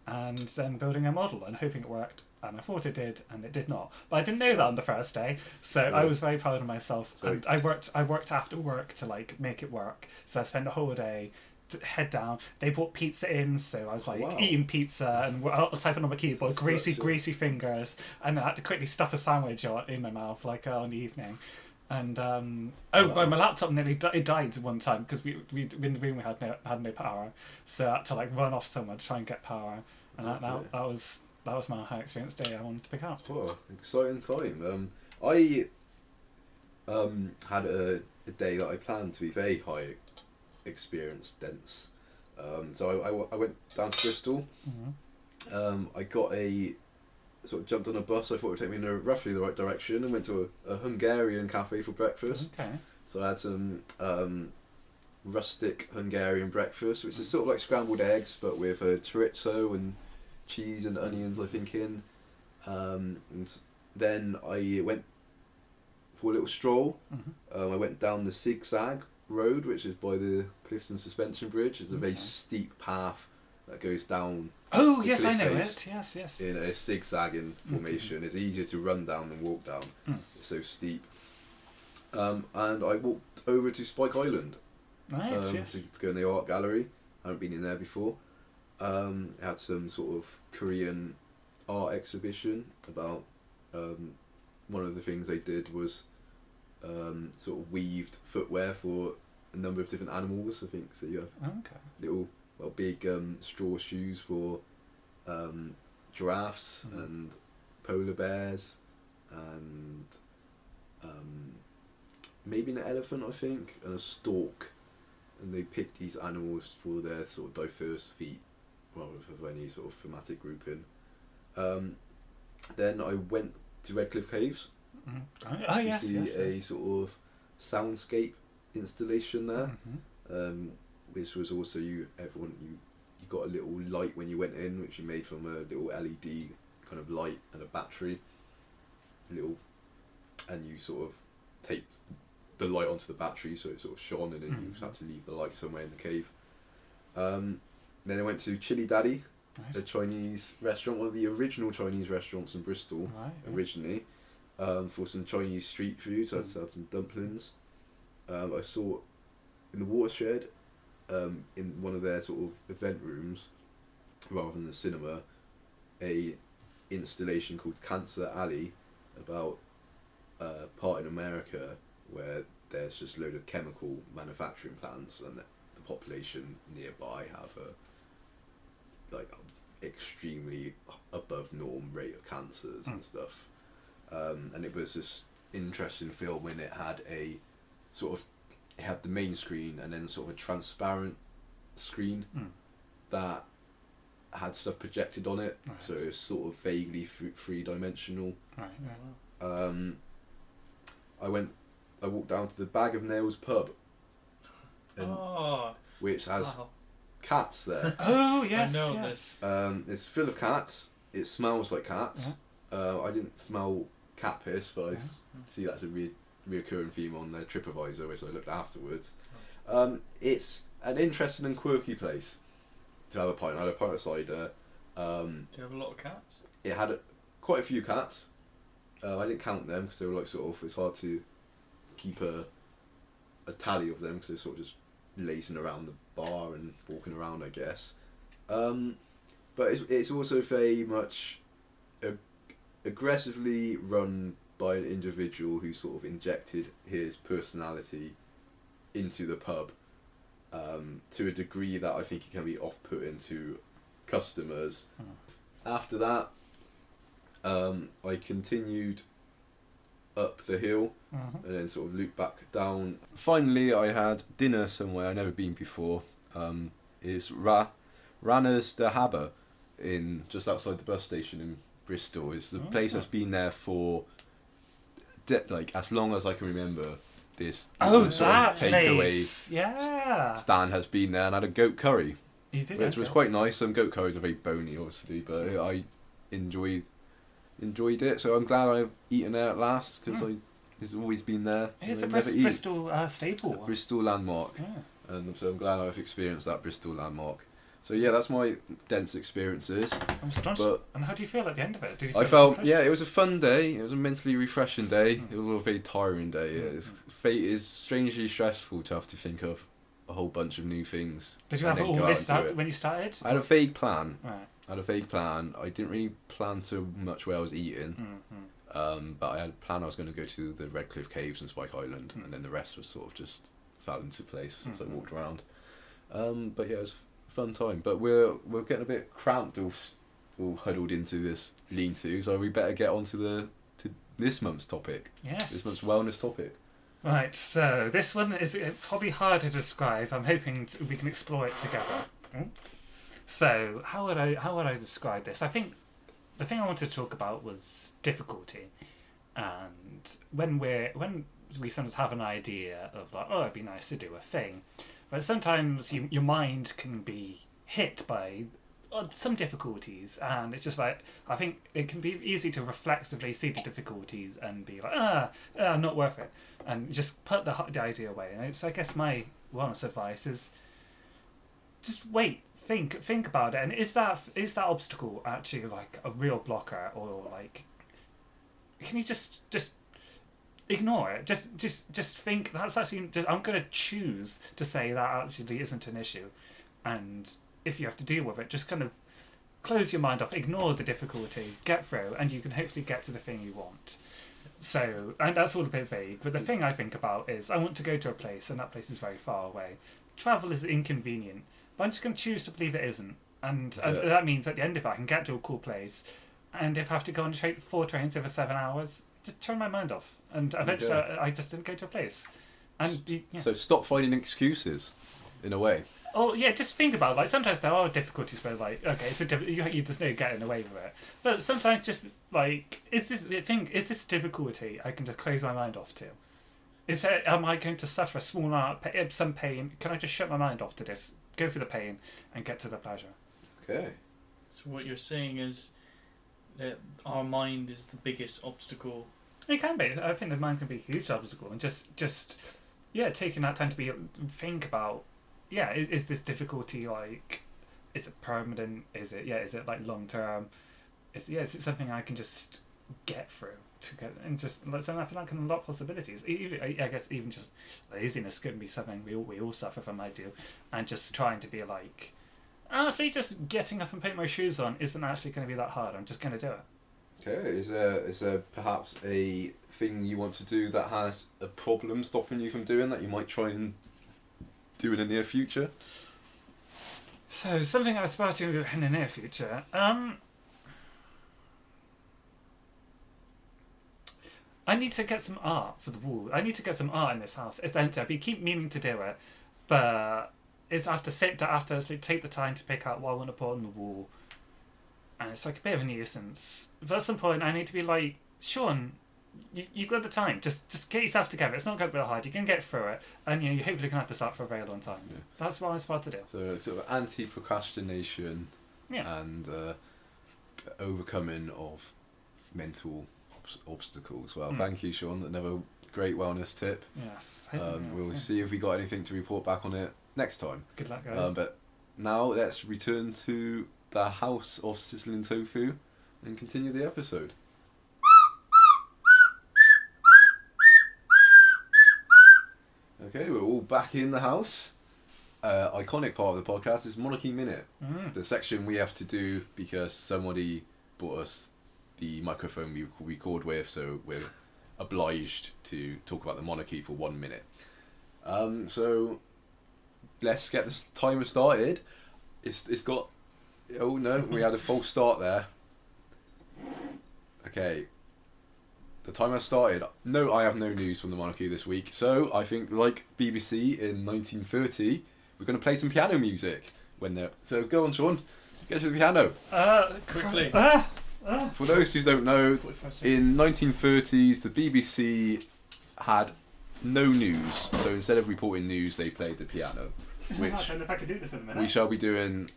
and then building a model and hoping it worked. And I thought it did, and it did not. But I didn't know that on the first day, so I was very proud of myself. So- And I worked after work to like make it work. So I spent a whole day to head down. They brought pizza in, so I was like Wow. eating pizza and typing on my keyboard, greasy fingers, and I had to quickly stuff a sandwich in my mouth like in the evening. And my laptop nearly died one time because we in the room we had no power, so I had to like run off somewhere to try and get power. And that was my high experience day I wanted to pick up. Oh, exciting time. I had a day that I planned to be very high experience dense. So I went down to Bristol. Mm-hmm. I got jumped on a bus. I thought it would take me in roughly the right direction, and went to a Hungarian cafe for breakfast. Okay. So I had some rustic Hungarian breakfast, which is sort of like scrambled eggs, but with chorizo and cheese and onions, I think, in. And then I went for a little stroll. Mm-hmm. I went down the Zigzag Road, which is by the Clifton Suspension Bridge. It's a very Okay. steep path that goes down Oh the yes, I cliff know face it. Yes. in a zigzagging formation. It's easier to run down than walk down. Mm. It's so steep. And I walked over to Spike Island Nice. Yes. to go in the art gallery. I haven't been in there before. It had some sort of Korean art exhibition about one of the things they did was sort of weaved footwear for a number of different animals. I think so. You have Okay. big straw shoes for giraffes and polar bears and maybe an elephant, I think, and a stork. And they picked these animals for their sort of diverse feet, rather than any sort of thematic grouping. Then I went to Redcliffe Caves Oh to yes. see Yes. a sort of soundscape installation there. Mm-hmm. Which was also you got a little light when you went in, which you made from a little LED kind of light and a battery, and you sort of taped the light onto the battery so it sort of shone, and then you just had to leave the light somewhere in the cave. Then I went to Chili Daddy, a Nice. Chinese restaurant, one of the original Chinese restaurants in Bristol Right. originally, for some Chinese street food. So I had some dumplings. I saw in the watershed, in one of their sort of event rooms, rather than the cinema, a installation called Cancer Alley about a part in America where there's just a load of chemical manufacturing plants, and the population nearby have a extremely above norm rate of cancers and stuff. And it was this interesting film when it had a sort of, it had the main screen and then sort of a transparent screen that had stuff projected on it, so it was sort of vaguely three-dimensional. Right, yeah. I walked down to the Bag of Nails pub, Oh, which has wow. cats there. Oh, yes, I know yes. It's full of cats. It smells like cats. I didn't smell cat piss, but I see that's a reoccurring theme on their TripAdvisor, which I looked afterwards. It's an interesting and quirky place to have a pint. I had a pint of cider. Do you have a lot of cats? It had quite a few cats. I didn't count them because they were like sort of, it's hard to keep a tally of them because they're sort of just lazing around the bar and walking around, I guess. But it's also very much aggressively run by an individual who sort of injected his personality into the pub to a degree that I think it can be off-putting to customers. After that, I continued up the hill and then sort of looped back down. Finally, I had dinner somewhere I'd never been before. Is Ranner's de Haber in just outside the bus station in Bristol. It's the place that's been there for like as long as I can remember. This sort that of takeaway place. Yeah. stand has been there, and I had a goat curry, You did, which was quite nice. Some goat curries are very bony, obviously, but I enjoyed it. So I'm glad I've eaten there at last because it's always been there. It's a I've never eaten. Bristol staple. A Bristol landmark, Yeah. and so I'm glad I've experienced that Bristol landmark. So yeah, that's my dense experiences. I'm astonished. But and how do you feel at the end of it? Did you I feel felt, accomplished? yeah, it was a fun day. It was a mentally refreshing day. It was a very tiring day. Fate is strangely stressful to have to think of a whole bunch of new things. Did you and have it then all go listed and do out it. when you started? I had a vague plan. Right. I didn't really plan too much where I was eating. But I had a plan I was going to go to the Red Cliff Caves and Spike Island, and then the rest was sort of just fell into place as I walked around. But yeah, it was a fun time. But we're getting a bit cramped, all huddled into this lean-to, so we better get on to this month's topic. Yes. This month's wellness topic. Right, so this one is probably hard to describe. I'm hoping we can explore it together. So how would I describe this? I think the thing I wanted to talk about was difficulty, and when we sometimes have an idea of like, oh, it'd be nice to do a thing, but sometimes your mind can be hit by some difficulties, and it's just like, I think it can be easy to reflexively see the difficulties and be like, not worth it, and just put the idea away. And it's, I guess my wellness advice is just wait, think about it, and is that obstacle actually like a real blocker, or like can you just ignore it? Just think that's actually I'm going to choose to say that actually isn't an issue, and if you have to deal with it, just kind of close your mind off, ignore the difficulty, get through, and you can hopefully get to the thing you want. So, and that's all a bit vague, but the thing I think about is I want to go to a place, and that place is very far away. Travel is inconvenient, but I'm just going to choose to believe it isn't. And that means at the end of it, I can get to a cool place, and if I have to go on 4 trains over 7 hours, just turn my mind off, and eventually I just didn't go to a place. And So stop finding excuses, in a way. Oh yeah, just think about it. Like sometimes there are difficulties where like, okay, so there's no getting away with it. But sometimes just like, is this a difficulty I can just close my mind off to? Am I going to suffer a small amount of some pain? Can I just shut my mind off to this, go through the pain, and get to the pleasure? Okay. So what you're saying is that our mind is the biggest obstacle. It can be. I think the mind can be a huge obstacle, and just taking that time to think about. Yeah, is this difficulty like, is it permanent? Is it like long term? Is it something I can just get through? and just let's then I feel like can unlock possibilities. I guess even just laziness can be something we all suffer from. I do, and just trying to be like, honestly, just getting up and putting my shoes on isn't actually going to be that hard. I'm just going to do it. Okay, is there perhaps a thing you want to do that has a problem stopping you from doing that you might try and do in the near future? So something I aspire to do in the near future. I need to get some art for the wall. I need to get some art in this house. It's empty. I keep meaning to do it, but I have to take the time to pick out what I want to put on the wall, and it's like a bit of a nuisance. But at some point, I need to be like, Shaun, you've got the time. Just get yourself together. It's not going to be hard. You can get through it, and you hopefully can have this art for a very long time. Yeah. That's what I aspire to do. So sort of anti-procrastination, and overcoming of mental obstacles. Well, thank you, Shaun. Another great wellness tip. Yes. We'll see if we got anything to report back on it next time. Good luck, guys. But now let's return to the House of Sizzling Tofu and continue the episode. Okay, we're all back in the house. Iconic part of the podcast is Monarchy Minute. The section we have to do because somebody bought us the microphone we record with, so we're obliged to talk about the monarchy for 1 minute. So let's get this timer started. It's got... Oh no, we had a false start there. Okay. The timer started. No, I have no news from the monarchy this week. So I think, like BBC in 1930, we're going to play some piano music when they're... So go on, Shaun. Get to the piano. Quickly. For those who don't know, in 1930s, the BBC had no news. So instead of reporting news, they played the piano, which I don't know if I can do this in a minute. we shall be doing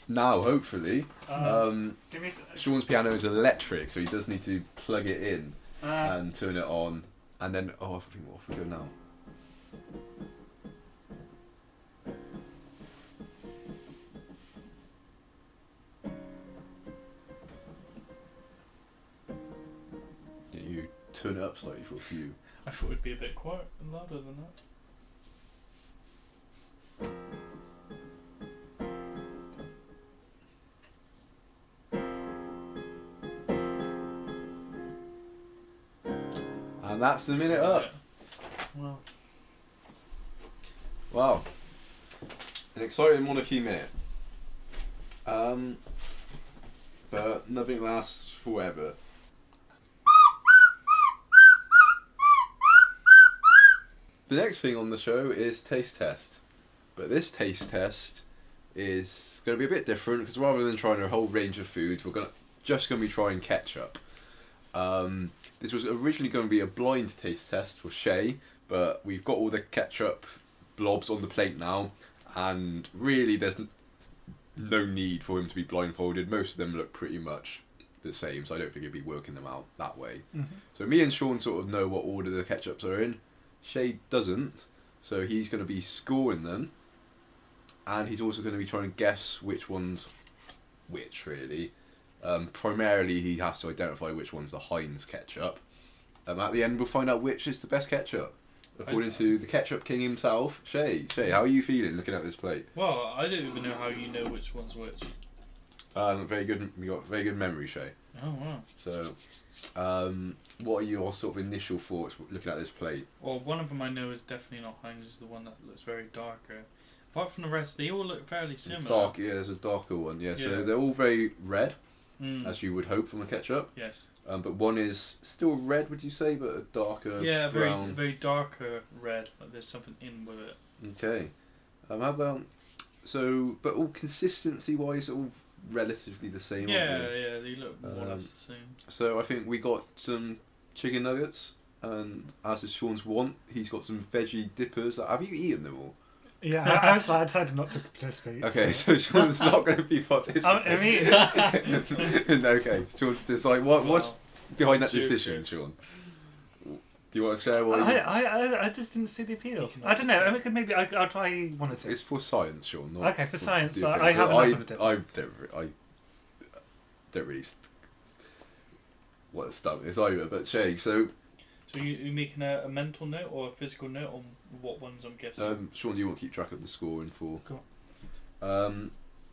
now, hopefully. Shaun's piano is electric, so he does need to plug it in and turn it on. And then, off we go now. You turn it up slightly for a few. I thought it'd be a bit quiet and louder than that. And that's the minute up. Wow. Wow. An exciting monarchy minute. But nothing lasts forever. The next thing on the show is taste test, but this taste test is going to be a bit different because rather than trying a whole range of foods, we're just going to be trying ketchup. This was originally going to be a blind taste test for Shay, but we've got all the ketchup blobs on the plate now, and really there's no need for him to be blindfolded. Most of them look pretty much the same, so I don't think he'd be working them out that way. So me and Shaun sort of know what order the ketchups are in. Shay doesn't, so he's going to be scoring them, and he's also going to be trying to guess which one's which, really. Primarily, he has to identify which one's the Heinz ketchup. At the end, we'll find out which is the best ketchup, according to the Ketchup King himself. Shay, how are you feeling looking at this plate? Well, I don't even know how you know which one's which. Very good. We got very good memory, Shay. Oh wow. So, what are your sort of initial thoughts looking at this plate? Well, one of them I know is definitely not Heinz. Is the one that looks very darker. Apart from the rest, they all look fairly similar. Dark, yeah. There's a darker one, yeah. So they're all very red, as you would hope from a ketchup. Yes. But one is still red, would you say, but a darker brown. very darker red. Like there's something in with it. Okay. How about but all consistency-wise, all relatively the same. Yeah, they look more or less the same. So I think we got some chicken nuggets, and as is Shaun's want, he's got some veggie dippers. Have you eaten them all? Yeah, I decided not to participate. Okay, so Shaun's not going to be participating. Okay, Shaun's just like, what's behind that decision, Shaun? Do you want to share what? I just didn't see the appeal. I don't know. I mean, maybe I'll try one or two. It's for science, Shaun. Not okay, for science. I have enough of it. I don't really. what a stump is either. But Shay, so you making a mental note or a physical note on what ones I'm guessing? Shaun, do you want to keep track of the scoring for? Cool.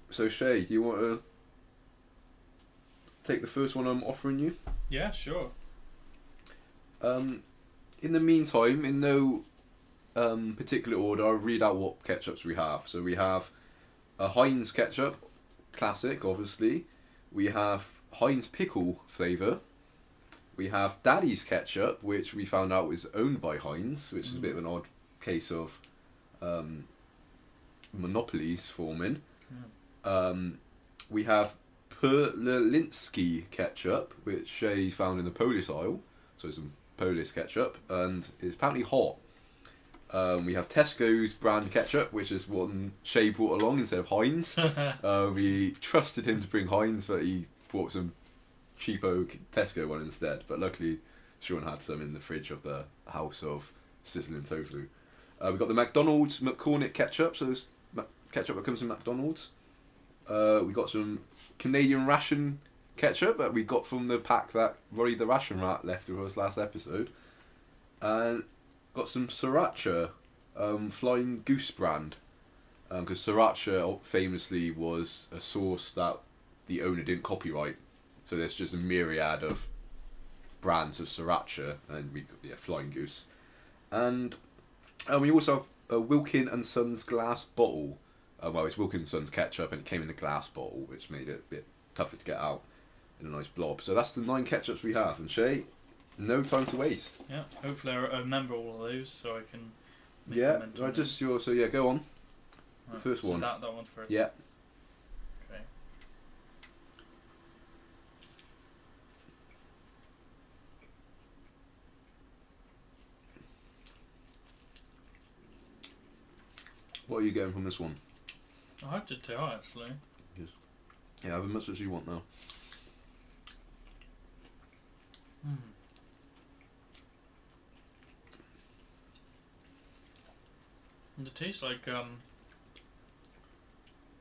So Shay, do you want to take the first one I'm offering you? Yeah, sure. In the meantime, in no particular order, I'll read out what ketchups we have. So we have a Heinz ketchup, classic, obviously. We have Heinz pickle flavour. We have Daddies ketchup, which we found out was owned by Heinz, which is a bit of an odd case of monopolies forming. We have Perlinsky ketchup, which Shay found in the Polish aisle, so some Polish ketchup, and it's apparently hot. We have Tesco's brand ketchup, which is one Shay brought along instead of Heinz. We trusted him to bring Heinz, but he brought some cheapo Tesco one instead. But luckily, Shaun had some in the fridge of the house of sizzling tofu. We've got the McDonald's McCormick ketchup, so this ketchup that comes from McDonald's. We got some Canadian ration ketchup that we got from the pack that Ronnie the Ration Rat left with us last episode. And got some Sriracha Flying Goose brand. Because Sriracha famously was a sauce that the owner didn't copyright. So there's just a myriad of brands of Sriracha, and we got Flying Goose. And we also have a Wilkin and Sons glass bottle. Well, it's Wilkin and Sons ketchup, and it came in a glass bottle, which made it a bit tougher to get out in a nice blob. So that's the 9 ketchups we have. And Shay, no time to waste. Yeah, hopefully I remember all of those so I can. Make Yeah, I just so yeah, go on. Right, First so one. That one first. Yeah. Okay. What are you getting from this one? I had to tell actually. Yeah, have as much as you want now. It tastes like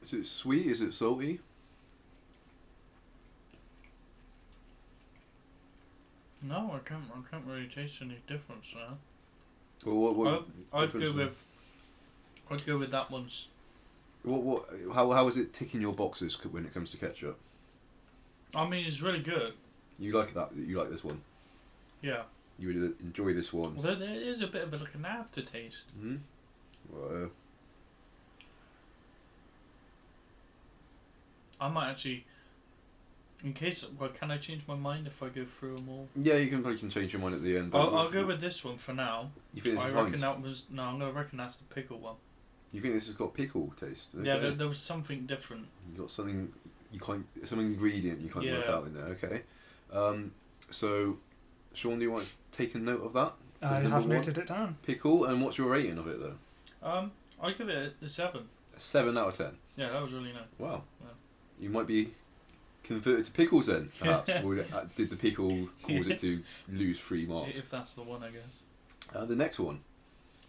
Is it sweet? Is it salty? no, I can't really taste any difference now. Well, what I'd difference go with that one's. How is it ticking your boxes when it comes to ketchup? I mean, it's really good. You like that? You like this one? Yeah. You would enjoy this one? Although there is a bit of like an aftertaste. Hmm. Well, I might actually, in case, can I change my mind if I go through them all? yeah, you can probably change your mind at the end. But I'll go with this one for now. You think this I is reckon Heinz? that was I'm gonna reckon that's the pickle one. You think this has got pickle taste? Okay. Yeah, there was something different. You got something some ingredient you can't work Yeah. out in there. Okay. So, Shaun, do you want to take a note of that? So I number have one, noted it down. pickle, and what's your rating of it though? I'll give it a 7. A 7 out of 10. Yeah, that was really nice. Wow. Yeah. You might be converted to pickles then, perhaps. Or did the pickle cause it to lose 3 marks? If that's the one, I guess. The next one.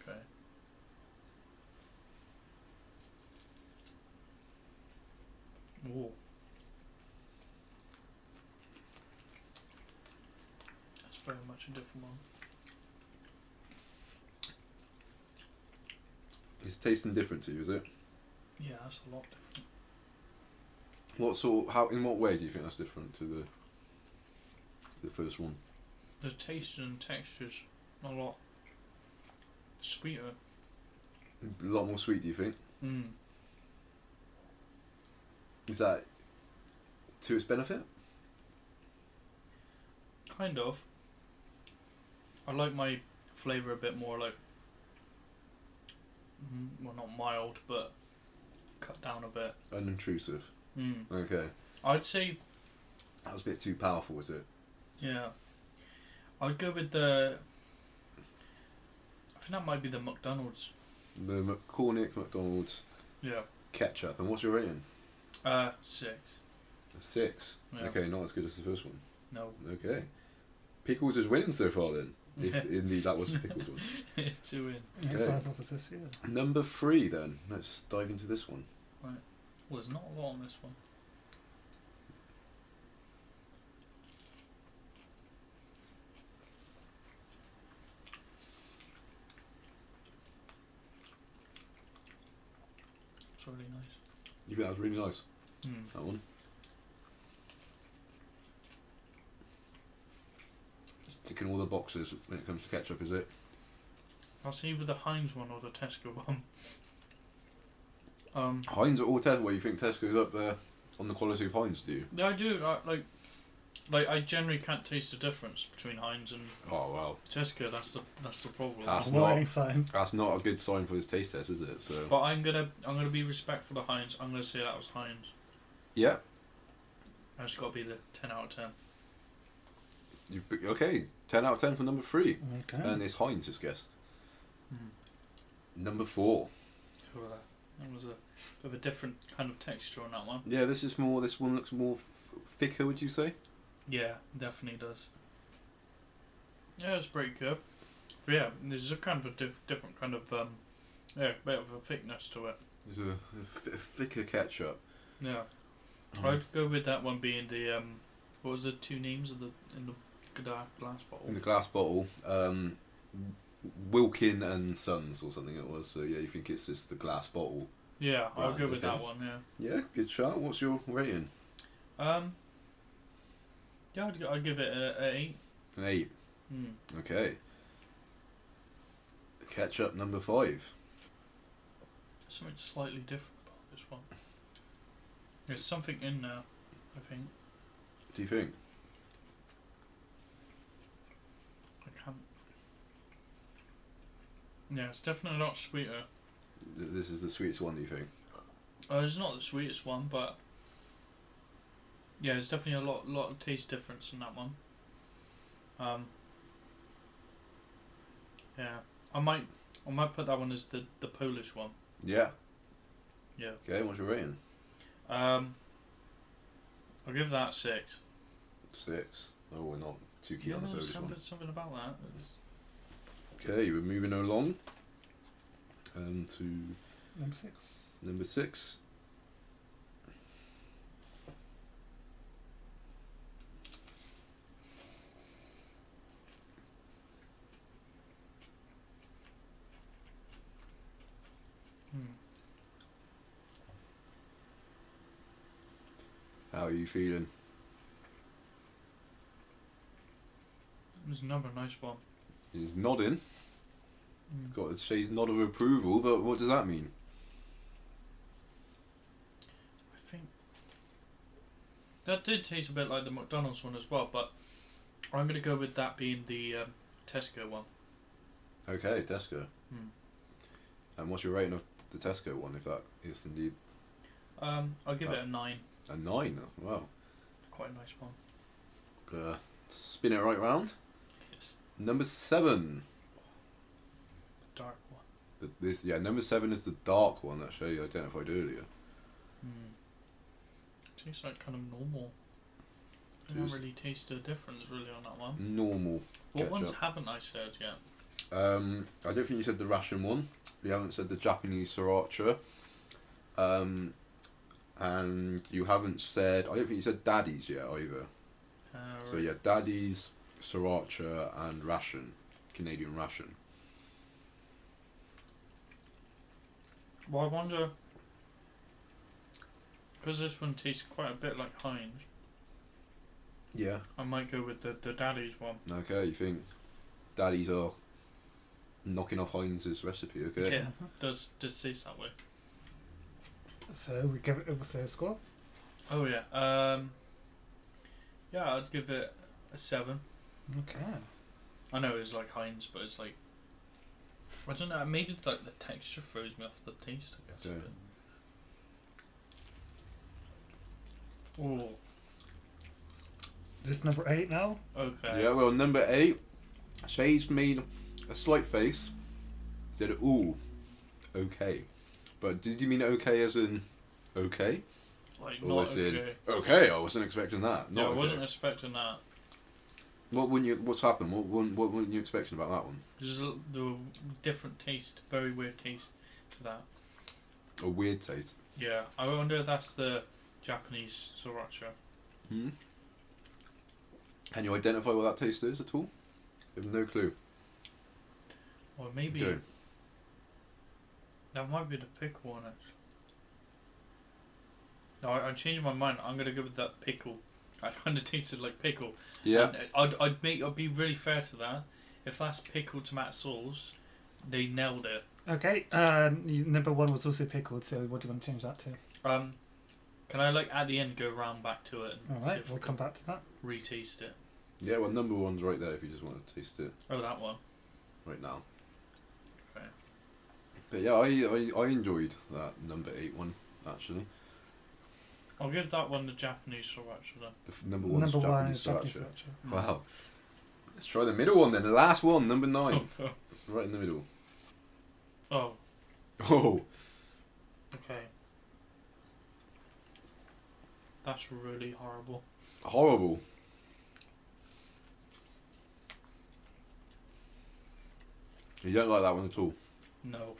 Okay. Ooh. That's very much a different one. It's tasting different to you, is it? Yeah, that's a lot different. In what way do you think that's different to the first one? The taste and texture's a lot sweeter. A lot more sweet, do you think? Mm. Is that to its benefit? Kind of. I like my flavour a bit more like, well, not mild, but cut down a bit. Unintrusive. Mm. Okay. I'd say, That was a bit too powerful, was it? yeah. I'd go with the. I think that might be the McDonald's. The McDonald's Yeah. ketchup. And what's your rating? 6. A 6. Yeah. Okay, not as good as the first one. No. Okay. Pickles is winning so far then. If indeed that was the pickles one. 2 in. Yes, Okay. the hypothesis, yeah. Number 3 then. Let's dive into this one. Well, there's not a lot on this one. really nice. You think that was really nice? Mm. That one. Just ticking all the boxes when it comes to ketchup, is it? That's either the Heinz one or the Tesco one. Heinz are all Tesco. Well, you think Tesco's up there on the quality of Heinz, do you? Yeah, I do. Like I generally can't taste the difference between Heinz and Oh well. Tesco. That's the problem. That's Warning sign. That's not a good sign for this taste test, is it? So. But I'm gonna be respectful to Heinz. I'm gonna say that was Heinz. Yeah. I just gotta be the 10 out of 10. Okay, 10 out of 10 for number 3. Okay. And it's Heinz's guest. Mm. Number 4. Cool. That was a bit of a different kind of texture on that one. Yeah, this one looks more thicker, would you say? Yeah, definitely does. Yeah, it's pretty good. But yeah, there's a kind of a different kind of bit of a thickness to it. There's a thicker ketchup. Yeah, I'd go with that one being the what was the 2 names of in the glass bottle? In the glass bottle, Wilkin and Sons or something it was. So yeah, you think it's just the glass bottle? Yeah, I'll go with okay. that one. Yeah. Yeah, good shot. What's your rating? Yeah, I'd give it a 8. An 8. Mm. Okay. Ketchup number 5. Something slightly different about this one. There's something in there, I think. Do you think? I can't. Yeah, it's definitely a lot sweeter. This is the sweetest one, do you think? It's not the sweetest one, but yeah, there's definitely a lot of taste difference in that one. Yeah, I might put that one as the Polish one. Yeah. Yeah. Okay, what's your rating? I'll give that 6. 6. Oh, we're not too keen on the Polish one. Something about that. Okay, we're moving along. To Number 6. number 6. How are you feeling? There's another nice one. He's nodding. Got his shades nod of approval, but what does that mean? I think that did taste a bit like the McDonald's one as well, but I'm going to go with that being the Tesco one. Okay, Tesco. And what's your rating of the Tesco one, if that is indeed... I'll give it a 9. A 9? Wow. Quite a nice one. Spin it right round. Yes. Number 7. The dark one. Number 7 is the dark one that you identified earlier. Tastes like kind of normal. I don't really taste a difference really on that one. Normal What ketchup. ones haven't I said yet? I don't think you said the ration one. You haven't said the Japanese sriracha. And you haven't said... I don't think you said Daddies yet either. So Right. yeah, Daddies, sriracha and ration. Canadian ration. Well, I wonder... Because this one tastes quite a bit like Heinz, Yeah. I might go with the Daddies one. Okay, you think Daddies are knocking off Heinz's recipe, okay? Yeah, does taste that way. So we give it a score. Oh yeah. Yeah, I'd give it a 7. Okay. I know it's like Heinz, but it's like... I don't know, maybe like the texture throws me off the taste, I guess. Yeah. A bit. Oh, This number 8 now. okay. Yeah, well, number 8, Shay's made a slight face. Said, ooh, okay. But did you mean okay as in okay? Like, Or not as in, okay. okay, I wasn't expecting that. Yeah, Not I okay. wasn't expecting that. What's happened? What weren't you expecting about that one? There's the different taste, very weird taste to that. A weird taste. Yeah, I wonder if that's the Japanese sriracha. Can you identify what that taste is at all? I have no clue. Or maybe Go. that might be the pickle one actually. No, I changed my mind. I'm gonna go with that pickle. I kind of tasted like pickle. Yeah. And I'd be really fair to that. If that's pickle tomato sauce, they nailed it. Okay. Number 1 was also pickled. So what do you want to change that to? Can I at the end go round back to it? And All see right. if We'll I come can back to that. Retaste it. Yeah, well, number 1's right there if you just want to taste it Oh, that one. right now. Okay. But yeah, I enjoyed that number 8 one, actually. I'll give that one the Japanese sriracha then. The number 1's Number 1 Japanese is Japanese sriracha. sriracha. Wow. Let's try the middle one then, the last one, number 9. Oh, Right in the middle. oh, Oh, okay. That's really horrible. horrible. You don't like that one at all? No.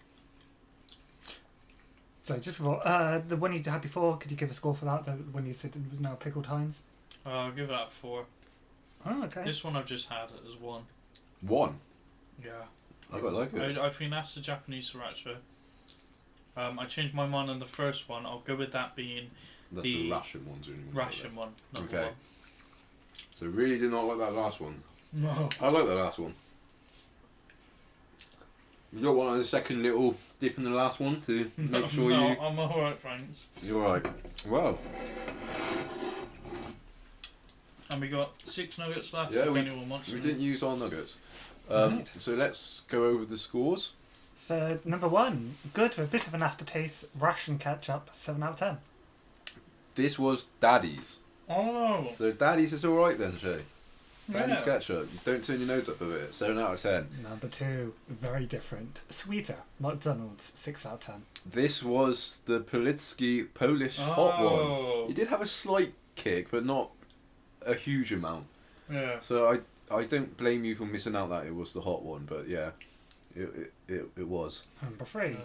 So just before the one you had before, could you give a score for that? The one you said it was now pickled Heinz. I'll give that 4. Oh, okay. This one I've just had as 1. 1? Yeah. I quite like it. I think that's the Japanese sriracha. I changed my mind on the first one. I'll go with that being That's the the ration ones. ration one. Number Okay. So really did not like that last one. 1. No. I like the last one. You got one on the second little dip in the last one to make sure no, you... I'm alright, thanks. You're right. Well, And we got 6 nuggets left Yeah, if we- anyone wants we them. didn't use our nuggets. Right. So let's go over the scores. So number 1, good with a bit of an aftertaste. Ration ketchup, 7 out of 10. This was Daddies. Oh, So Daddies is alright then, Shay. Daddies yeah. ketchup. Don't turn your nose up a bit. 7 out of 10. Number 2, very different. Sweeter, McDonald's, 6 out of 10. This was the Politsky Polish hot Oh. one. It did have a slight kick, but not a huge amount. Yeah. So I don't blame you for missing out that it was the hot one, but yeah, it was. Number 3,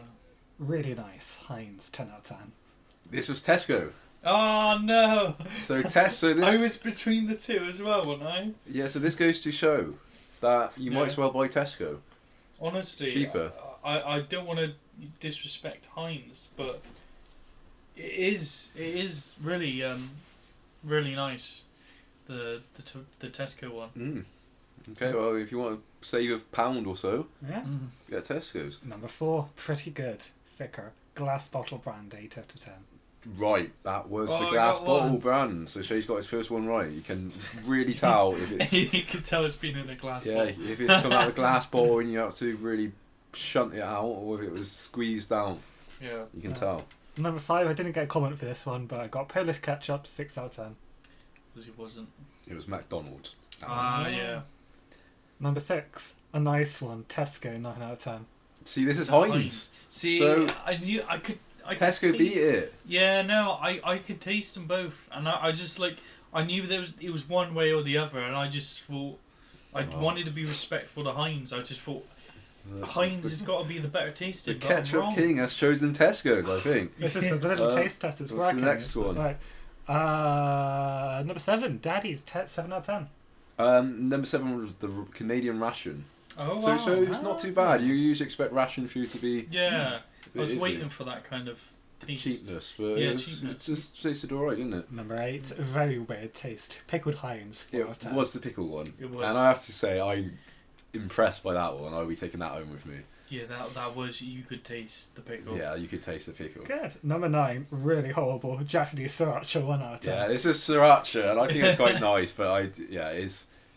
really nice. Heinz, 10 out of 10. This was Tesco. Oh no! So so I this was between the two as well, wasn't I? yeah, so this goes to show that you might Yeah. as well buy Tesco. Honestly, Cheaper. I don't want to disrespect Heinz, but it is really really nice. The Tesco one. Okay, well if you want to save a £1 or so, Yeah. get Tesco's. Number 4, pretty good. Thicker. Glass bottle brand, 8 out of 10. Right, that was Oh, the I glass got bottle one. brand. So Shay's got his first one right. You can really tell if it's You can tell it's been in a glass yeah, bottle. if it's come out of a glass bottle and you have to really shunt it out, or if it was squeezed down, Yeah. you can Yeah. tell. Number 5, I didn't get a comment for this one, but I got Polish ketchup, 6 out of 10. Because it wasn't. It was McDonald's. Yeah. Number 6, a nice one. Tesco, 9 out of 10. See, this is Heinz. See, So- I knew I could. Tesco beat it. Yeah, no, I could taste them both, and I just I knew it was one way or the other, and I just thought I Oh. wanted to be respectful to Heinz. I just thought Heinz has got to be the better The tasted. but I'm Ketchup wrong. King has chosen Tesco's, I think. This is the little taste test. It's what's the working. next one? Right. Number 7, Daddies, 7 out of 10. Number 7 was the Canadian ration. Oh So wow. so it's not too bad. You usually expect ration food to be Yeah, a I was bit waiting iffy. for that kind of taste. cheapness, but Yeah, it cheapness. just tasted alright, didn't it? Number 8, very weird taste. Pickled Heinz, 4 out of It 10. was the pickle one. It was. And I have to say, I'm impressed by that one. I'll be taking that home with me. Yeah, that was, you could taste the pickle. Yeah, you could taste the pickle. Good. Number 9, really horrible. Japanese sriracha, 1 out of 10. Yeah, this is sriracha, and I think it's quite nice, but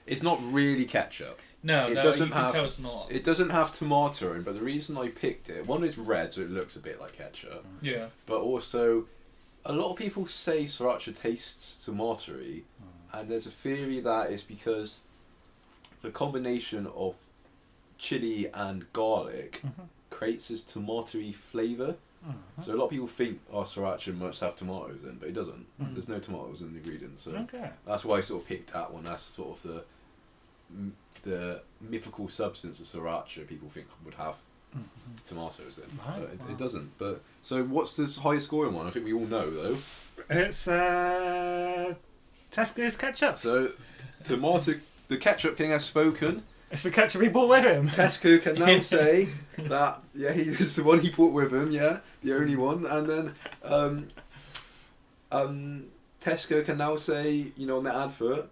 it's not really ketchup. No, It no, doesn't you have- can tell it's not. It doesn't have tomato in, but the reason I picked it, one is red, so it looks a bit like ketchup, Yeah. but also a lot of people say sriracha tastes tomatoey, and there's a theory that it's because the combination of chili and garlic creates this tomatoey flavour. So a lot of people think sriracha must have tomatoes in, but it doesn't. There's no tomatoes in the ingredients, so Okay. that's why I sort of picked that one. That's sort of the mythical substance of sriracha people think would have tomatoes in. Right, But wow. it doesn't. But so what's the highest scoring one? I think we all know though. It's Tesco's ketchup. So the Ketchup King has spoken. It's the ketchup he brought with him. Tesco can now say that he is the one he brought with him, yeah, the only one, and then Tesco can now say, on their advert,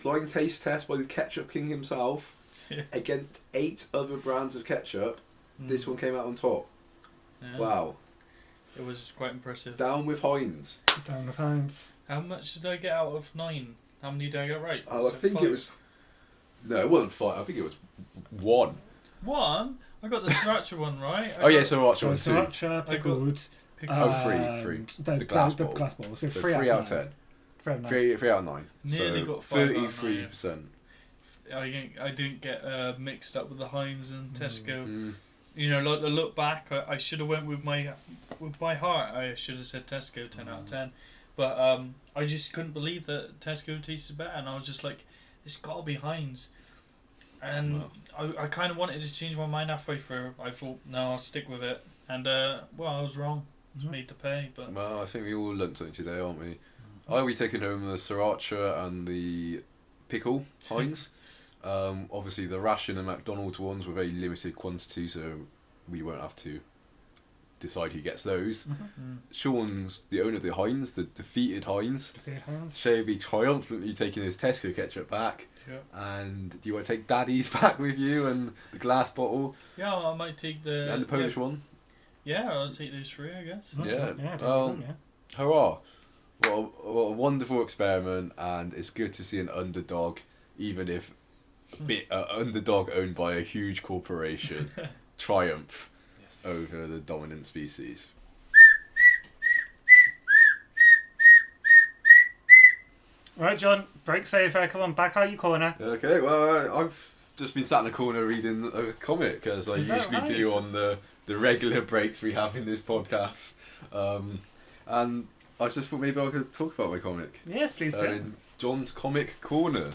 blind taste test by the Ketchup King himself against 8 other brands of ketchup. This one came out on top. Yeah. Wow. It was quite impressive. Down with Heinz. Down the Heinz. How much did I get out of 9? How many did I get right? I think it was... No, it wasn't 5. I think it was 1. 1? I got the sriracha one right. Sriracha one too. Sriracha, pickled. Three. The glass bottle. glass bottle. So So 3 out of 10. 3 3 out of 9. Nearly So got 5 out of 33%. I didn't get mixed up with the Heinz and Tesco. Mm. Like, look back, I should have went with my heart. I should have said Tesco 10 out of 10. But I just couldn't believe that Tesco tasted better, and I was just like, it's got to be Heinz. And I kind of wanted to change my mind halfway through. I thought, no, I'll stick with it. And, I was wrong. I was made to pay. But Well, I think we all learnt something today, aren't we? I'll be taking home the sriracha and the pickle Heinz. Obviously, the ration and McDonald's ones were very limited quantity, so we won't have to decide who gets those. Shaun's the owner of the Heinz, the defeated Heinz. So he'll be triumphantly taking his Tesco ketchup back. Yep. And do you want to take Daddies back with you and the glass bottle yeah, I might take the... and the Polish one? Yeah, I'll take those 3, I guess. Hurrah! What a wonderful experiment, and it's good to see an underdog, even if underdog owned by a huge corporation, triumph over the dominant species. Right, John, break safer. Come on, back out your corner. Okay, well, I've just been sat in the corner reading a comic, as I usually do on the regular breaks we have in this podcast. And I just thought maybe I could talk about my comic. Yes, please do. In John's Comic Corner.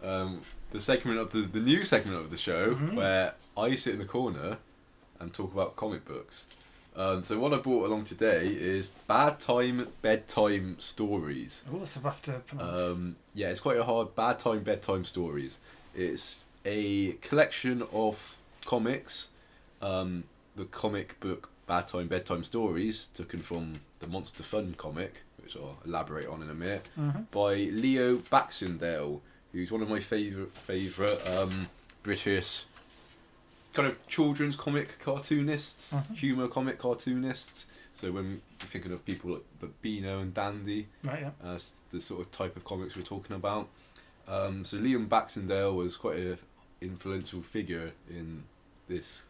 The segment of the new segment of the show where I sit in the corner and talk about comic books. So what I brought along today is Bad Time Bedtime Stories. Oh, it's rough to pronounce. Yeah, it's quite a hard Bad Time Bedtime Stories. It's a collection of comics. The comic book Bad Time Bedtime Stories, taken from the Monster Fun comic, which I'll elaborate on in a minute, by Leo Baxendale, who's one of my favourite British kind of children's comic cartoonists, humour comic cartoonists. So when you're thinking of people like Beano and Dandy, that's the sort of type of comics we're talking about. So Liam Baxendale was quite an influential figure in this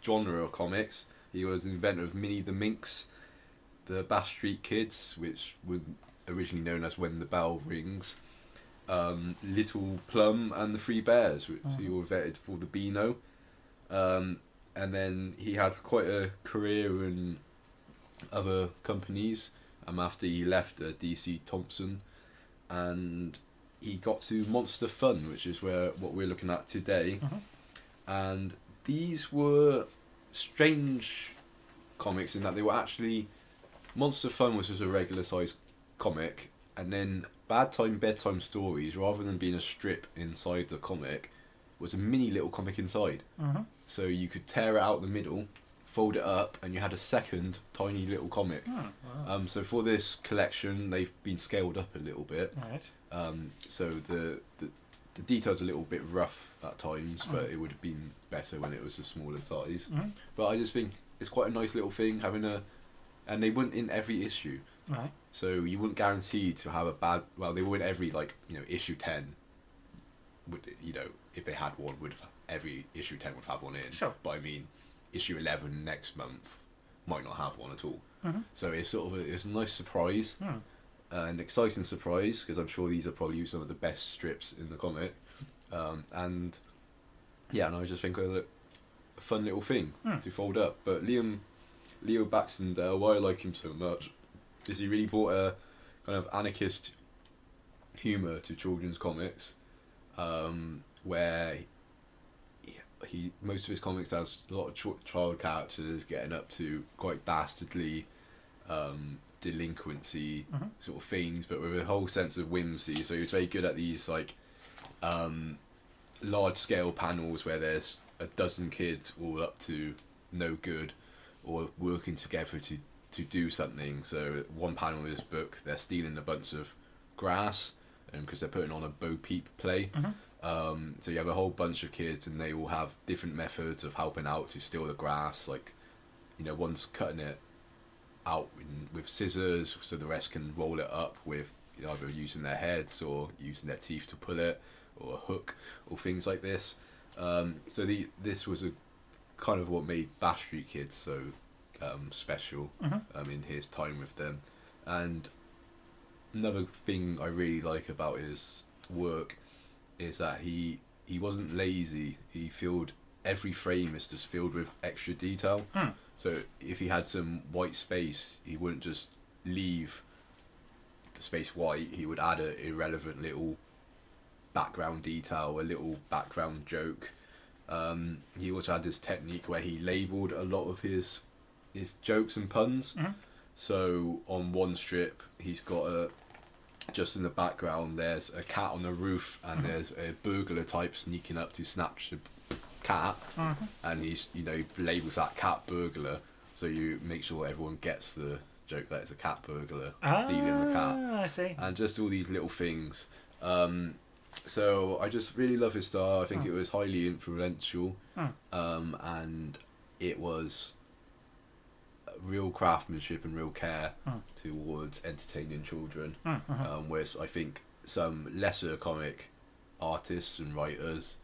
genre of comics. He was the inventor of Minnie the Minx, the Bass Street Kids, which were originally known as When the Bell Rings, Little Plum and the Three Bears, which he all vetted for the Beano. And then he had quite a career in other companies after he left DC Thompson, and he got to Monster Fun, which is what we're looking at today. And these were strange comics in that they were actually... Monster Fun was just a regular sized comic, and then Bad Time Bedtime Stories, rather than being a strip inside the comic, was a mini little comic inside. So you could tear it out the middle, fold it up, and you had a second tiny little comic. So for this collection, they've been scaled up a little bit. So the detail's a little bit rough at times, but it would have been better when it was a smaller size. But I just think it's quite a nice little thing having and they weren't in every issue. So you wouldn't guarantee to have a bad... Well, they were in every, issue 10. If they had one, every issue 10 would have one in. Sure. But I mean, issue 11 next month might not have one at all. So it's sort of it's a nice surprise, an exciting surprise, because I'm sure these are probably some of the best strips in the comic. And I just think a fun little thing to fold up. But Leo Baxendale, why I like him so much is he really brought a kind of anarchist humour to children's comics, where he most of his comics has a lot of child characters getting up to quite dastardly delinquency sort of things, but with a whole sense of whimsy. So he was very good at these large scale panels where there's a dozen kids all up to no good, or working together to to do something. So one panel in this book, they're stealing a bunch of grass because they're putting on a Bo Peep play. So you have a whole bunch of kids and they all have different methods of helping out to steal the grass. Like, you know, one's cutting it out with scissors so the rest can roll it up with, you know, either using their heads or using their teeth to pull it, or a hook, or things like this. So this was a kind of what made Bash Street Kids so special in his time with them. And another thing I really like about his work is that he wasn't lazy. He filled every frame is just filled with extra detail. So if he had some white space, he wouldn't just leave the space white. He would add a irrelevant little background detail, a little background joke. He also had this technique where he labelled a lot of his jokes and puns. So on one strip, he's got just in the background, there's a cat on the roof, and there's a burglar type sneaking up to snatch the cat, and he's, you know, labels that cat burglar, so you make sure everyone gets the joke that it's a cat burglar stealing the cat. I see. And just all these little things. So I just really love his style. I think it was highly influential, and it was real craftsmanship and real care towards entertaining children. Whereas I think some lesser comic artists and writers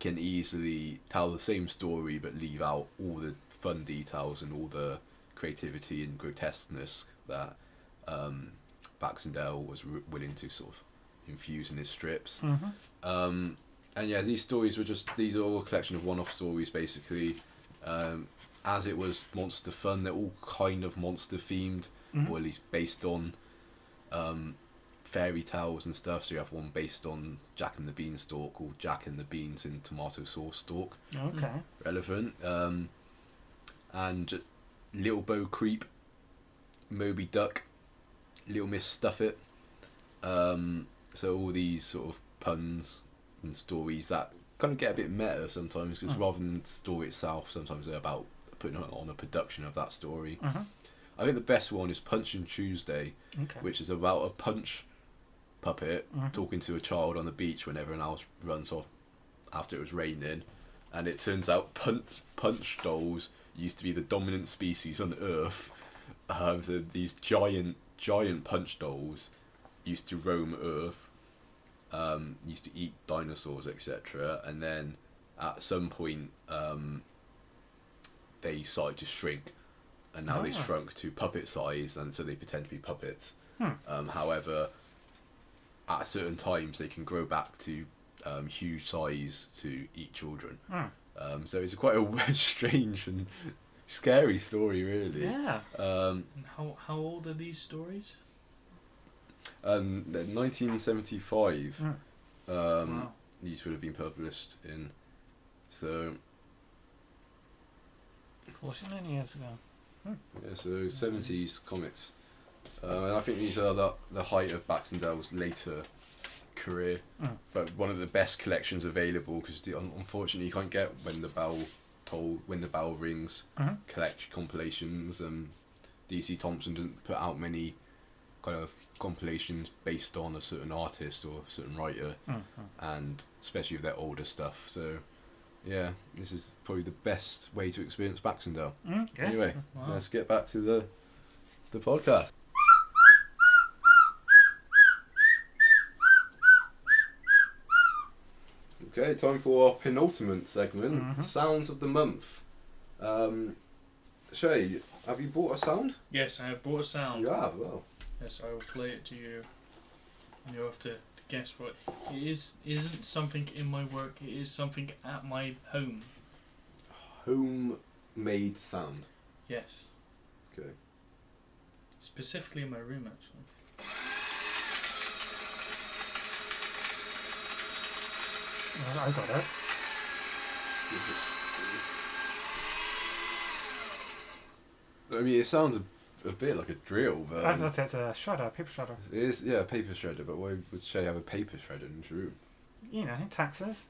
can easily tell the same story but leave out all the fun details and all the creativity and grotesqueness that Baxendale was willing to sort of infuse in his strips. And yeah, these stories these are all a collection of one-off stories basically. As it was monster fun, they're all kind of monster themed, or at least based on fairy tales and stuff. So you have one based on Jack and the Beanstalk, called Jack and the Beans in Tomato Sauce Stalk. Okay. Relevant. And Little Bo Creep, Moby Duck, Little Miss Stuffit. So all these sort of puns and stories that kind of get a bit meta sometimes, because rather than the story itself, sometimes they're about putting on a production of that story. I think the best one is Punch and Tuesday, which is about a punch puppet talking to a child on the beach when everyone else runs off after it was raining, and it turns out punch dolls used to be the dominant species on Earth. So these giant punch dolls used to roam Earth, used to eat dinosaurs, etc. And then at some point they started to shrink, and now they shrunk to puppet size, and so they pretend to be puppets. However, at certain times they can grow back to huge size to eat children. So it's quite a strange and scary story, really. Yeah. And how old are these stories? They're 1975. Wow. These would have been published in. So 49 years ago. yeah, so 70s comics. And I think these are the height of Baxendale's later career, but one of the best collections available, because unfortunately you can't get When the Bell Rings compilations. DC Thompson doesn't put out many kind of compilations based on a certain artist or a certain writer, and especially with their older stuff. So yeah, this is probably the best way to experience Baxendale. Yes. Anyway, Wow. let's get back to the podcast. Okay, time for our penultimate segment, Sounds of the Month. Shay, have you bought a sound? Yes, I have brought a sound. You have, well. Yes, I will play it to you, and you'll have to guess what it is. Isn't something in my work. It is something at my home. Homemade sound. Yes. Okay. Specifically in my room, actually. Well, I got it. I mean, it sounds a bit like a drill, but I thought it's a shredder, paper shredder. it is, yeah, a paper shredder. But why would Shay have a paper shredder in his room? You know, taxes.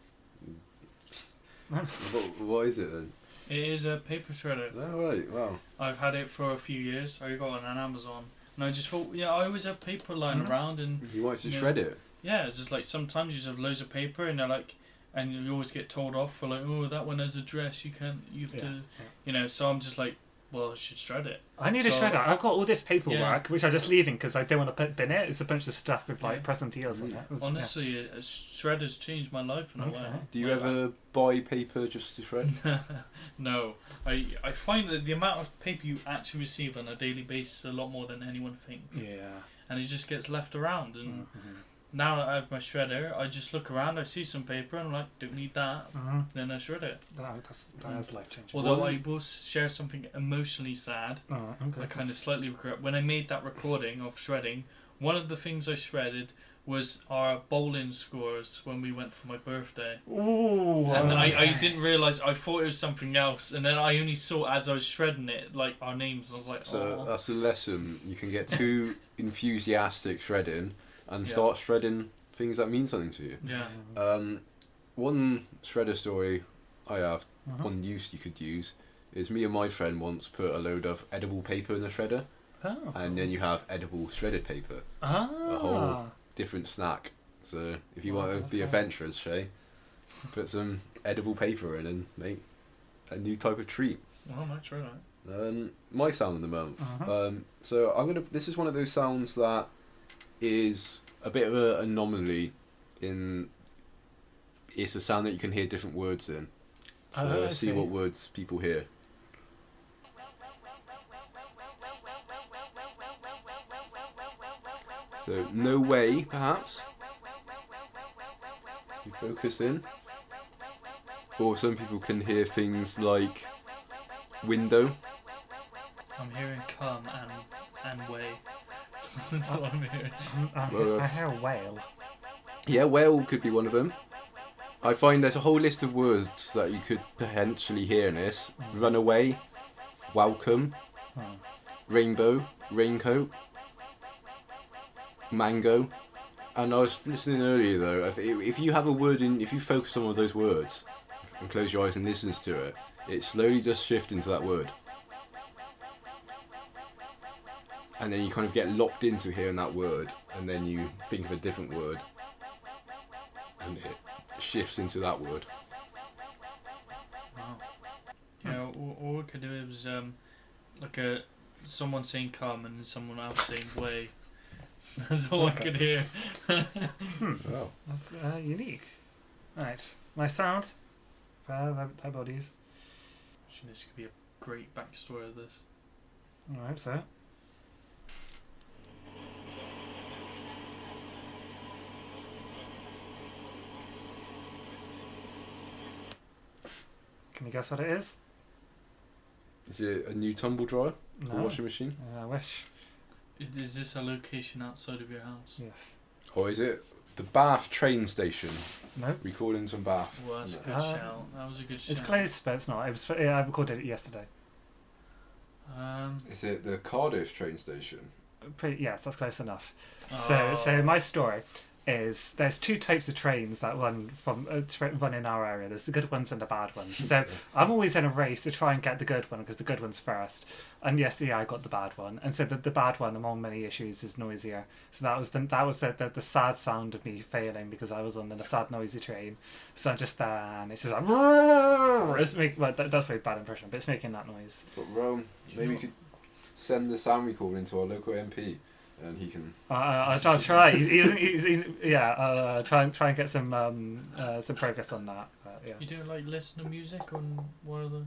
What is it then? It is a paper shredder. Oh, right, wow. I've had it for a few years. I got it on Amazon. And I just thought, I always have paper lying around. And You wanted to shred it? yeah, it's just like sometimes you just have loads of paper and they're like, and you always get told off for like, oh, that one has a dress, you have to, so I'm just like, well, I should shred it. I need a shredder. I've got all this paperwork, which I'm just leaving because I don't want to put in it. It's a bunch of stuff with like presenteos on it. Honestly, shredder's changed my life in a way. Do you ever buy paper just to shred? No. I find that the amount of paper you actually receive on a daily basis is a lot more than anyone thinks. Yeah. And it just gets left around. And now that I have my shredder, I just look around, I see some paper, and I'm like, don't need that. Then I shred it. That's life changing. Although I will share something emotionally sad. I kind of slightly regret. When I made that recording of shredding, one of the things I shredded was our bowling scores when we went for my birthday. Ooh. And I didn't realise, I thought it was something else, and then I only saw as I was shredding it, like, our names, and I was like, So oh. that's a lesson. You can get too enthusiastic shredding and start shredding things that mean something to you. Yeah. One shredder story I have, one use you could use, is me and my friend once put a load of edible paper in the shredder, and then you have edible shredded paper. A whole different snack. So if you want to be adventurous, Shay, put some edible paper in and make a new type of treat. Oh, I might try that. My sound of the month. So this is one of those sounds that is a bit of an anomaly in it's a sound that you can hear different words in. So let's see what words people hear. So no way, perhaps. You focus in. Or some people can hear things like window. I'm hearing come and way. That's what I'm hearing. I hear a whale. Yeah, whale could be one of them. I find there's a whole list of words that you could potentially hear in this. Runaway, welcome, rainbow, raincoat, mango. And I was listening earlier though, if you have a word if you focus on one of those words and close your eyes and listen to it, it slowly just shifts into that word. And then you kind of get locked into hearing that word, and then you think of a different word, and it shifts into that word. Wow. Yeah, all we could do is like someone saying come and someone else saying way. That's all I could hear. Wow. That's unique. Right, my sound. Their bodies. This could be a great backstory of this. I hope so. Can you guess what it is? Is it a new tumble dryer? No. Or washing machine? I wish. Is this a location outside of your house? Yes. Or is it the Bath train station? No. Recordings from Bath. Well, that's a good shout. That was a good shout. It's close, but it's not. It was. I recorded it yesterday. Is it the Cardiff train station? Yes, that's close enough. So my story is there's two types of trains that run in our area. There's the good ones and the bad ones. So I'm always in a race to try and get the good one because the good one's first. And yesterday I got the bad one, and so the bad one, among many issues, is noisier. So that was the sad sound of me failing because I was on the sad noisy train. So I'm just there, and it's just like that's a very bad impression, but it's making that noise. But maybe you could send the sound recording to our local MP. And he can. I'll try. I'll try and get some progress on that. Yeah. You don't like listen to music on one of the.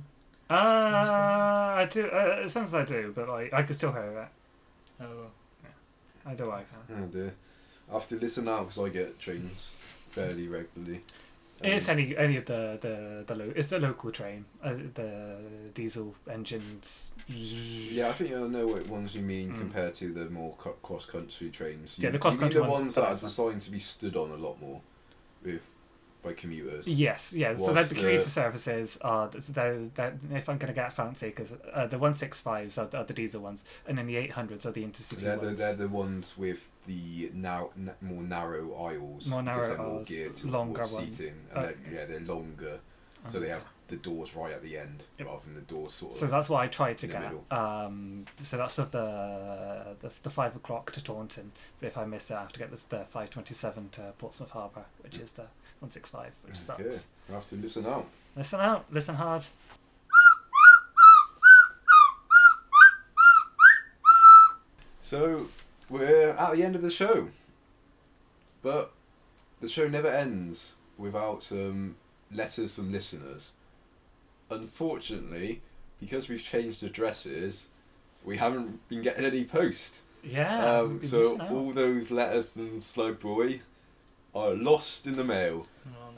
I do. Sometimes I do, but like I can still hear it. Oh. Yeah. I do like that. Oh dear. I have to listen now because I get trains fairly regularly. It's any of it's the local train, the diesel engines. Yeah, I think I know what ones you mean compared to the more cross-country trains. The cross-country ones that are designed to be stood on a lot more by commuters. Yes, yeah. So the commuter services are they're if I'm going to get fancy, because the 165s are the diesel ones, and then the 800s are the intercity ones. They're the ones with the more narrow aisles. More narrow aisles, more geared to longer seating, and they're longer, so they have the door's right at the end rather than the door's sort of. So that's what I tried to in the get. middle. So that's the 5 o'clock to Taunton. But if I miss it, I have to get the 5:27 to Portsmouth Harbour, which is the 165, which Okay, sucks. we'll have to listen out. Listen out, listen hard. So we're at the end of the show, but the show never ends without some letters from listeners. Unfortunately, because we've changed addresses, we haven't been getting any post. Yeah. So all those letters from Slug Boy are lost in the mail,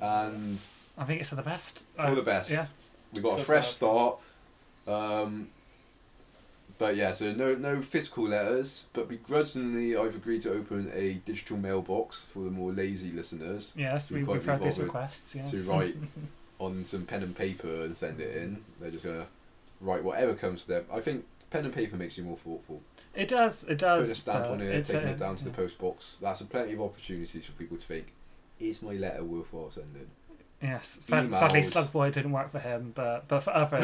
and I think it's for the best. for the best. Yeah. We got a So fresh bad. start. But yeah, so no physical letters, but begrudgingly I've agreed to open a digital mailbox for the more lazy listeners Yes, Who we've quite had these bothered requests. Yes. to write on some pen and paper and send it in. They're just gonna write whatever comes to them. I think pen and paper makes you more thoughtful. It does. It does. Putting a stamp on it, it's taking it down to the yeah. post box. That's a plenty of opportunities for people to think, is my letter worthwhile sending? Yes. Emails. Sadly, Slugboy didn't work for him, but for others.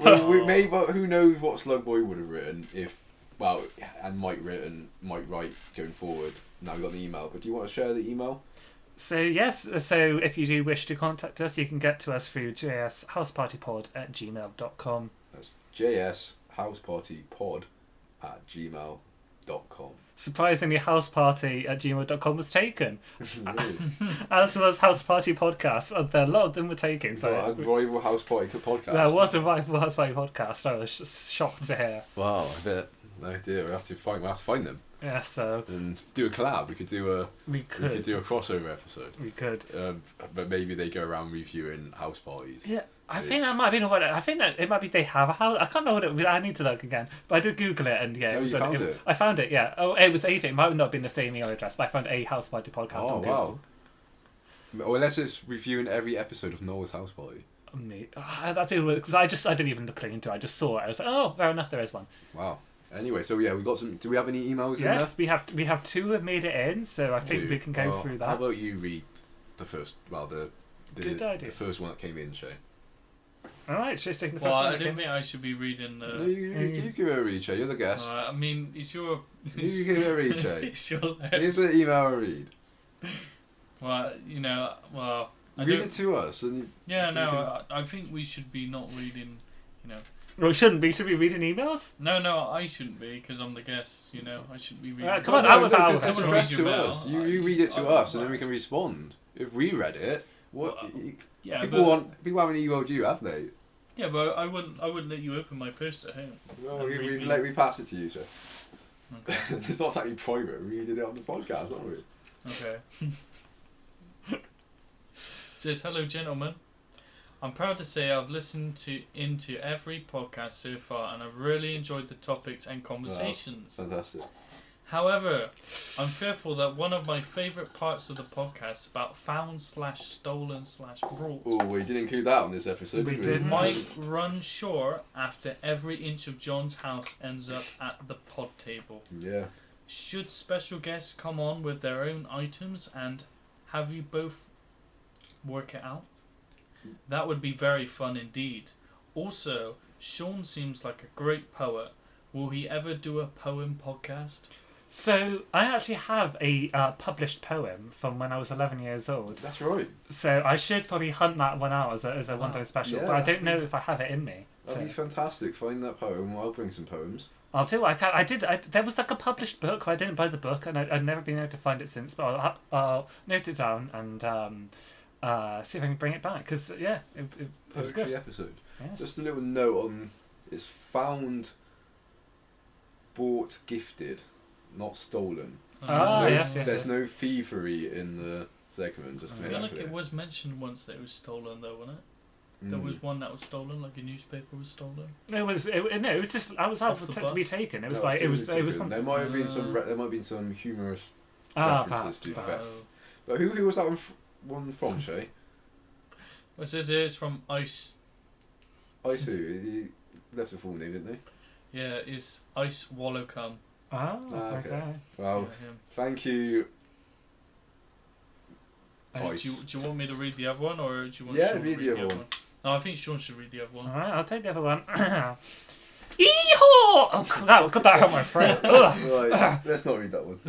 Well, we may, but who knows what Slugboy would have written if, well, and might write going forward. Now we got the email, but do you want to share the email? So yes, so if you do wish to contact us, you can get to us through jshousepartypod@gmail.com. That's jshousepartypod@gmail.com. Surprisingly, houseparty@gmail.com was taken, Really? as was House Party Podcast. A lot of them were taken. So Well, a rival house party podcast. there was a rival House Party Podcast. I was just shocked to hear. Wow, I bet. No dear, we have to find them Yeah, so and do a collab. We could do a we could. do a crossover episode. We could. But maybe they go around reviewing house parties. Yeah, I think It's- that might be what. I think that it might be they have a house. I can't know what it. I need to look again. But I did Google it and yeah, Oh, it was you found it? I found it. Yeah. Oh, it was anything. It might not have been the same email address, but I found a House Party Podcast Oh on Google. wow! Or unless it's reviewing every episode of Noel's house party. That's it because I didn't even look into it. I just saw it. I was like, oh, fair enough. There is one. Wow. Anyway, so yeah, we got some. Do we have any emails in there? Yes, we have two have made it in, so I think Two. we can go Well, through that. How about you read the first? Well, the Good idea. the first one that came in, Shay. All right, she's taking the Well, first one. I didn't okay. think I should be reading the. No, you give it a read, Shay. You're the guest. I mean, it's your. You give it a read, Shay. It's your. Here's the email a read. Well, you know, well. I Read don't- it to us. And Yeah, so no, we can- I think we should be not reading, you know. Well, we shouldn't be. Should we reading emails? No, I shouldn't be because I'm the guest, you know. I shouldn't be reading. Come on, No, out with no, our- because it's I wanna addressed read your to mail. us. You read it to I- us, and then we can respond. If we read it, what Yeah, people but, people haven't emailed you, have they? Yeah, but I wouldn't let you open my post at home. Well, And read me. we passed it to you, Shay. Okay. It's not exactly private. We did it on the podcast, aren't we? Okay. Says, hello, gentlemen. I'm proud to say I've listened into every podcast so far, and I've really enjoyed the topics and conversations. Fantastic. However, I'm fearful that one of my favourite parts of the podcast about found/stolen/brought Oh, we didn't include that on this episode. We did didn't. might run short after every inch of John's house ends up at the pod table. Yeah. Should special guests come on with their own items and have you both work it out? That would be very fun indeed. Also, Shaun seems like a great poet. Will he ever do a poem podcast? So I actually have a published poem from when I was 11 years old. That's right. So I should probably hunt that one out as a one-time special, but I Yeah. don't know if I have it in me. That'd be fantastic. Find that poem. I'll bring some poems. I'll tell you what, there was like a published book, but I didn't buy the book, and I've never been able to find it since, but I'll note it down and see if I can bring it back, because, yeah, it was Poetry good. episode. Yes. Just a little note on. It's found, bought, gifted, not stolen. Yes. No thievery in the segment. Just to I make feel that like clear. it was mentioned once that it was stolen, though, wasn't it? There was one that was stolen, like a newspaper was stolen. It was just I was out Off the to be bus? taken. It was That like it was totally some there might have been some. There might have been some humorous perhaps. references to Fest. Oh. But who was that one from, Shay? Well, it says here it's from Ice. Ice who? He left a full name, didn't they? Yeah, it's Ice Wallowcum. Okay. Okay. Well, Yeah, him. thank you. Do Ice. you want me to read the other one, or do you want Yeah, Shaun to read the other one. Oh, I think Shaun should read the other one. Alright, I'll take the other one. Yee-haw! Oh, God, that hurt my throat. Ugh. Right, let's not read that one.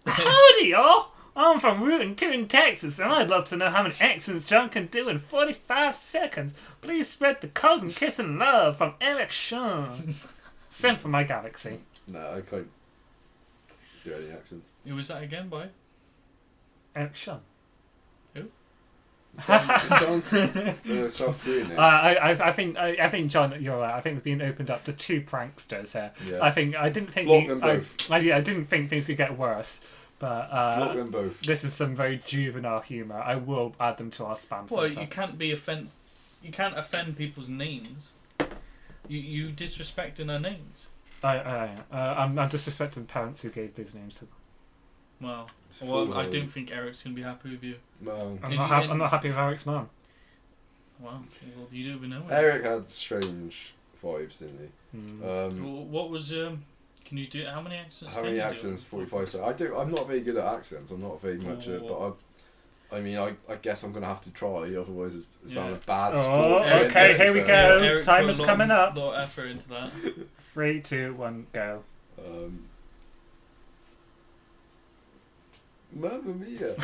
Howdy, y'all! I'm from Route 2 in Texas, and I'd love to know how many accents John can do in 45 seconds. Please spread the cousin kissing love from Eric Shaun. Sent from my galaxy. No, I can't do any accents. Who was that again, by? Eric Shaun. Sounds South Korean name. I think John, you're right. I think we've been opened up to 2 pranksters here. Yeah. I didn't think Block them both. I didn't think things could get worse, but Block them both. this is some very juvenile humour. I will add them to our spam Well, filter. you can't offend people's names. You disrespecting their names. I'm disrespecting the parents who gave these names to them. Well, It's well, full I of- don't think Eric's gonna be happy with you. No. I'm Did not, you- I'm not happy with Eric's mum. Wow, well, you don't even know. it. Eric had strange vibes, didn't he? Mm. Well, what was Can you do how many accents? How can many you do? accents? 45. So I'm not very good at accents. I'm not very much at, but I guess I'm gonna have to try. Otherwise, it sounds bad. Oh, sport. okay, here we go. Eric Time put is a lot coming up. Lot of effort into that. 3, 2, 1, go. Mamma mia.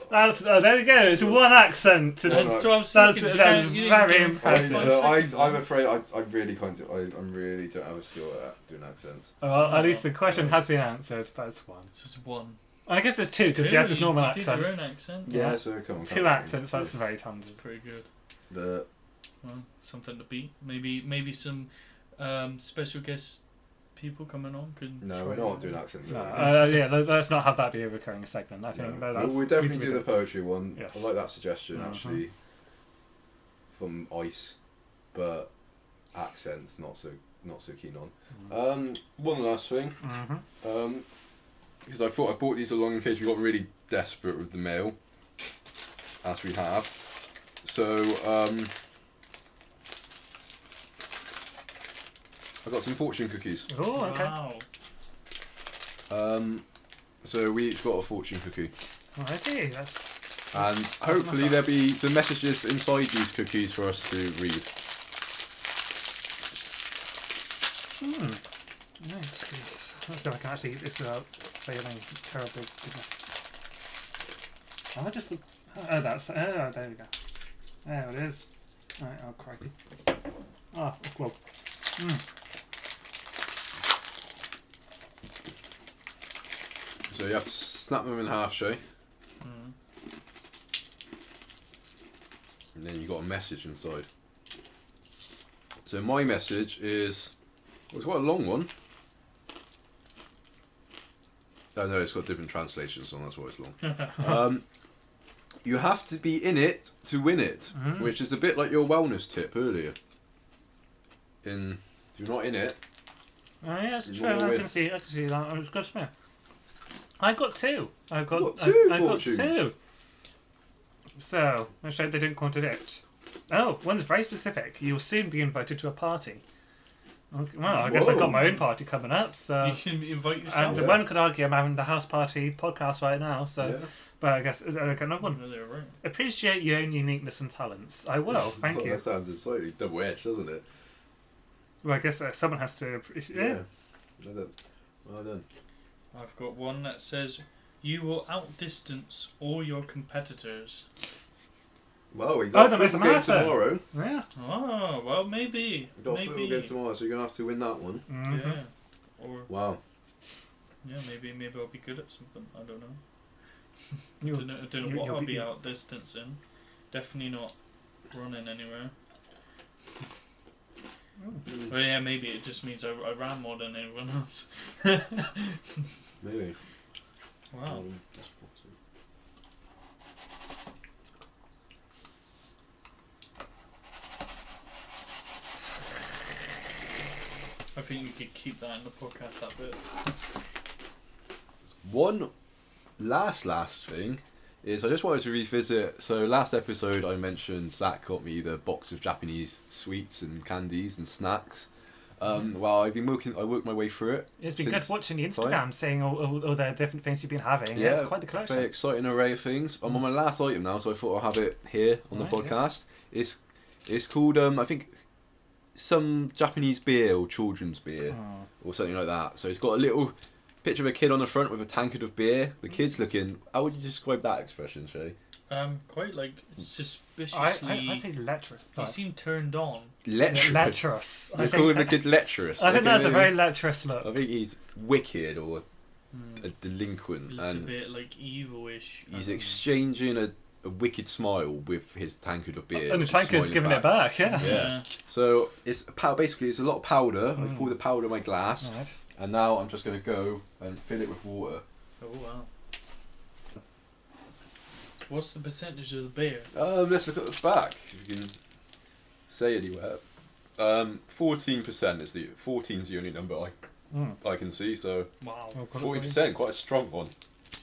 That's there we go. It's one accent. That's That's- what I'm That's saying. You very can't- you didn't do it in impressive. 45 seconds. I'm afraid I really can't do. I really don't have a skill at doing accents. Well, at least the question has been answered. That's one. It's just one. And I guess there's 2 because Two, yes, it's you- normal you did accent. your own accent. Yeah. So come on. 2 accents. That's very tangent. Pretty good. The Well, something to beat. Maybe some special guest people coming on could. no, try we're it. not doing accents. No, are we? yeah, let's not have that be a recurring segment. I think No. that's. We'll definitely we do the poetry one. Yes. I like that suggestion Mhm. actually. From Ice, but accents not so keen on. One last thing. Mhm. Because I thought I bought these along in case we got really desperate with the mail, as we have. So I got some fortune cookies. Oh, okay. Wow. So we each got a fortune cookie, Alrighty, that's. and hopefully there'll be some messages inside these cookies for us to read. Nice, because let's see if I can actually eat this without failing terribly. Goodness. I just. Oh, that's. Oh, there we go. There it is. Alright, oh, crikey. Oh, well. So you have to snap them in half, Shay, Mm. and then you got a message inside. So my message is, well, it's quite a long one. Oh no, it's got different translations on, that's why it's long. You have to be in it to win it, which is a bit like your wellness tip earlier. If you're not in it, Oh, yeah, that's You true. wanna I win. can see that. I was good to me. I got 2. I got What, 2 I got fortunes? 2. So, let's hope they didn't contradict. Oh, one's very specific. You'll soon be invited to a party. Okay, well, I guess I've got my own party coming up, so. You can invite yourself. And one could argue I'm having the house party podcast right now, so. yeah. But I guess another one. No, they're right. Appreciate your own uniqueness and talents. I will, thank Well, you. that sounds slightly double-edged, doesn't it? Well, I guess someone has to appreciate. Yeah. Well done. I've got one that says, "You will outdistance all your competitors." Well, we got Oh, a there's football a game marathon. tomorrow. Yeah. Oh, well, maybe. We got a football game Maybe. tomorrow, so you're gonna have to win that one. Mhm. Yeah. Or Wow. yeah, maybe I'll be good at something. I don't know. You- I don't know what you'll I'll be- be outdistancing. Definitely not running anywhere. But yeah, maybe it just means I ran more than everyone else. Maybe. Wow. I think you could keep that in the podcast, that bit. One last thing is I just wanted to revisit. So last episode I mentioned Zach got me the box of Japanese sweets and candies and snacks. Well, I've been working. I worked my way through it. It's been good since watching the time. Instagram, seeing all the different things you've been having. Yeah, it's quite the collection. Very exciting array of things. I'm on my last item now, so I thought I'll have it here on the Right, podcast. It's called I think some Japanese beer or children's beer or something like that. So it's got a little picture of a kid on the front with a tankard of beer. The kid's looking. How would you describe that expression, Shay? Quite like suspiciously. I'd say lecherous. He seemed turned on. Lecherous. I You're think, calling the kid lecherous. I think that's a Okay, very lecherous look. I think he's wicked or a delinquent, Looks a and bit like evil-ish. he's exchanging a wicked smile with his tankard of beer. And the which is tankard's smiling giving it back, yeah. Yeah. So it's basically it's a lot of powder. I've poured the powder in my glass, Right. and now I'm just going to go and fill it with water. Oh wow. What's the percentage of the beer? Let's look at the back. If you can say anywhere. 14% is the 14's the only number I can see. So Wow. 40%, quite a strong one.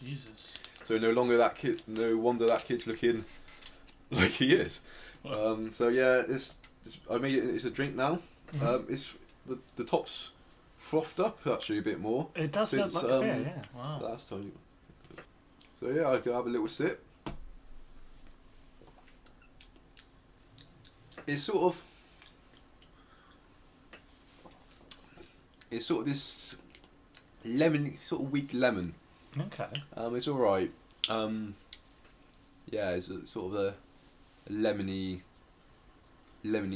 Jesus. So no wonder that kid's looking like he is. So yeah, I made it. It's a drink now. It's the top's frothed up actually a bit more. It does look since, like a beer, yeah. Wow. Last time. So yeah, I can have a little sip. It's sort of this lemon, sort of weak lemon. Okay. It's all right. Yeah, it's sort of a lemony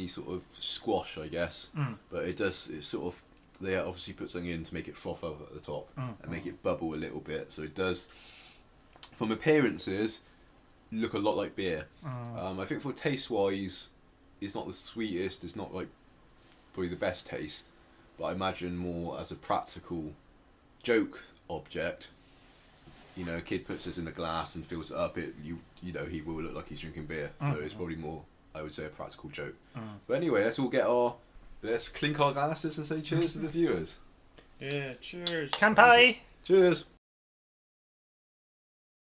sort of squash, I guess. But it's sort of, they obviously put something in to make it froth up at the top and make it bubble a little bit. So it does, from appearances, look a lot like beer. I think for taste wise, it's not the sweetest. It's not like probably the best taste. But I imagine more as a practical joke object. You know, a kid puts this in a glass and fills it up. You know he will look like he's drinking beer. So it's probably more, I would say, a practical joke. But anyway, let's clink our glasses and say cheers to the viewers. Yeah. Cheers. Kanpai! Cheers.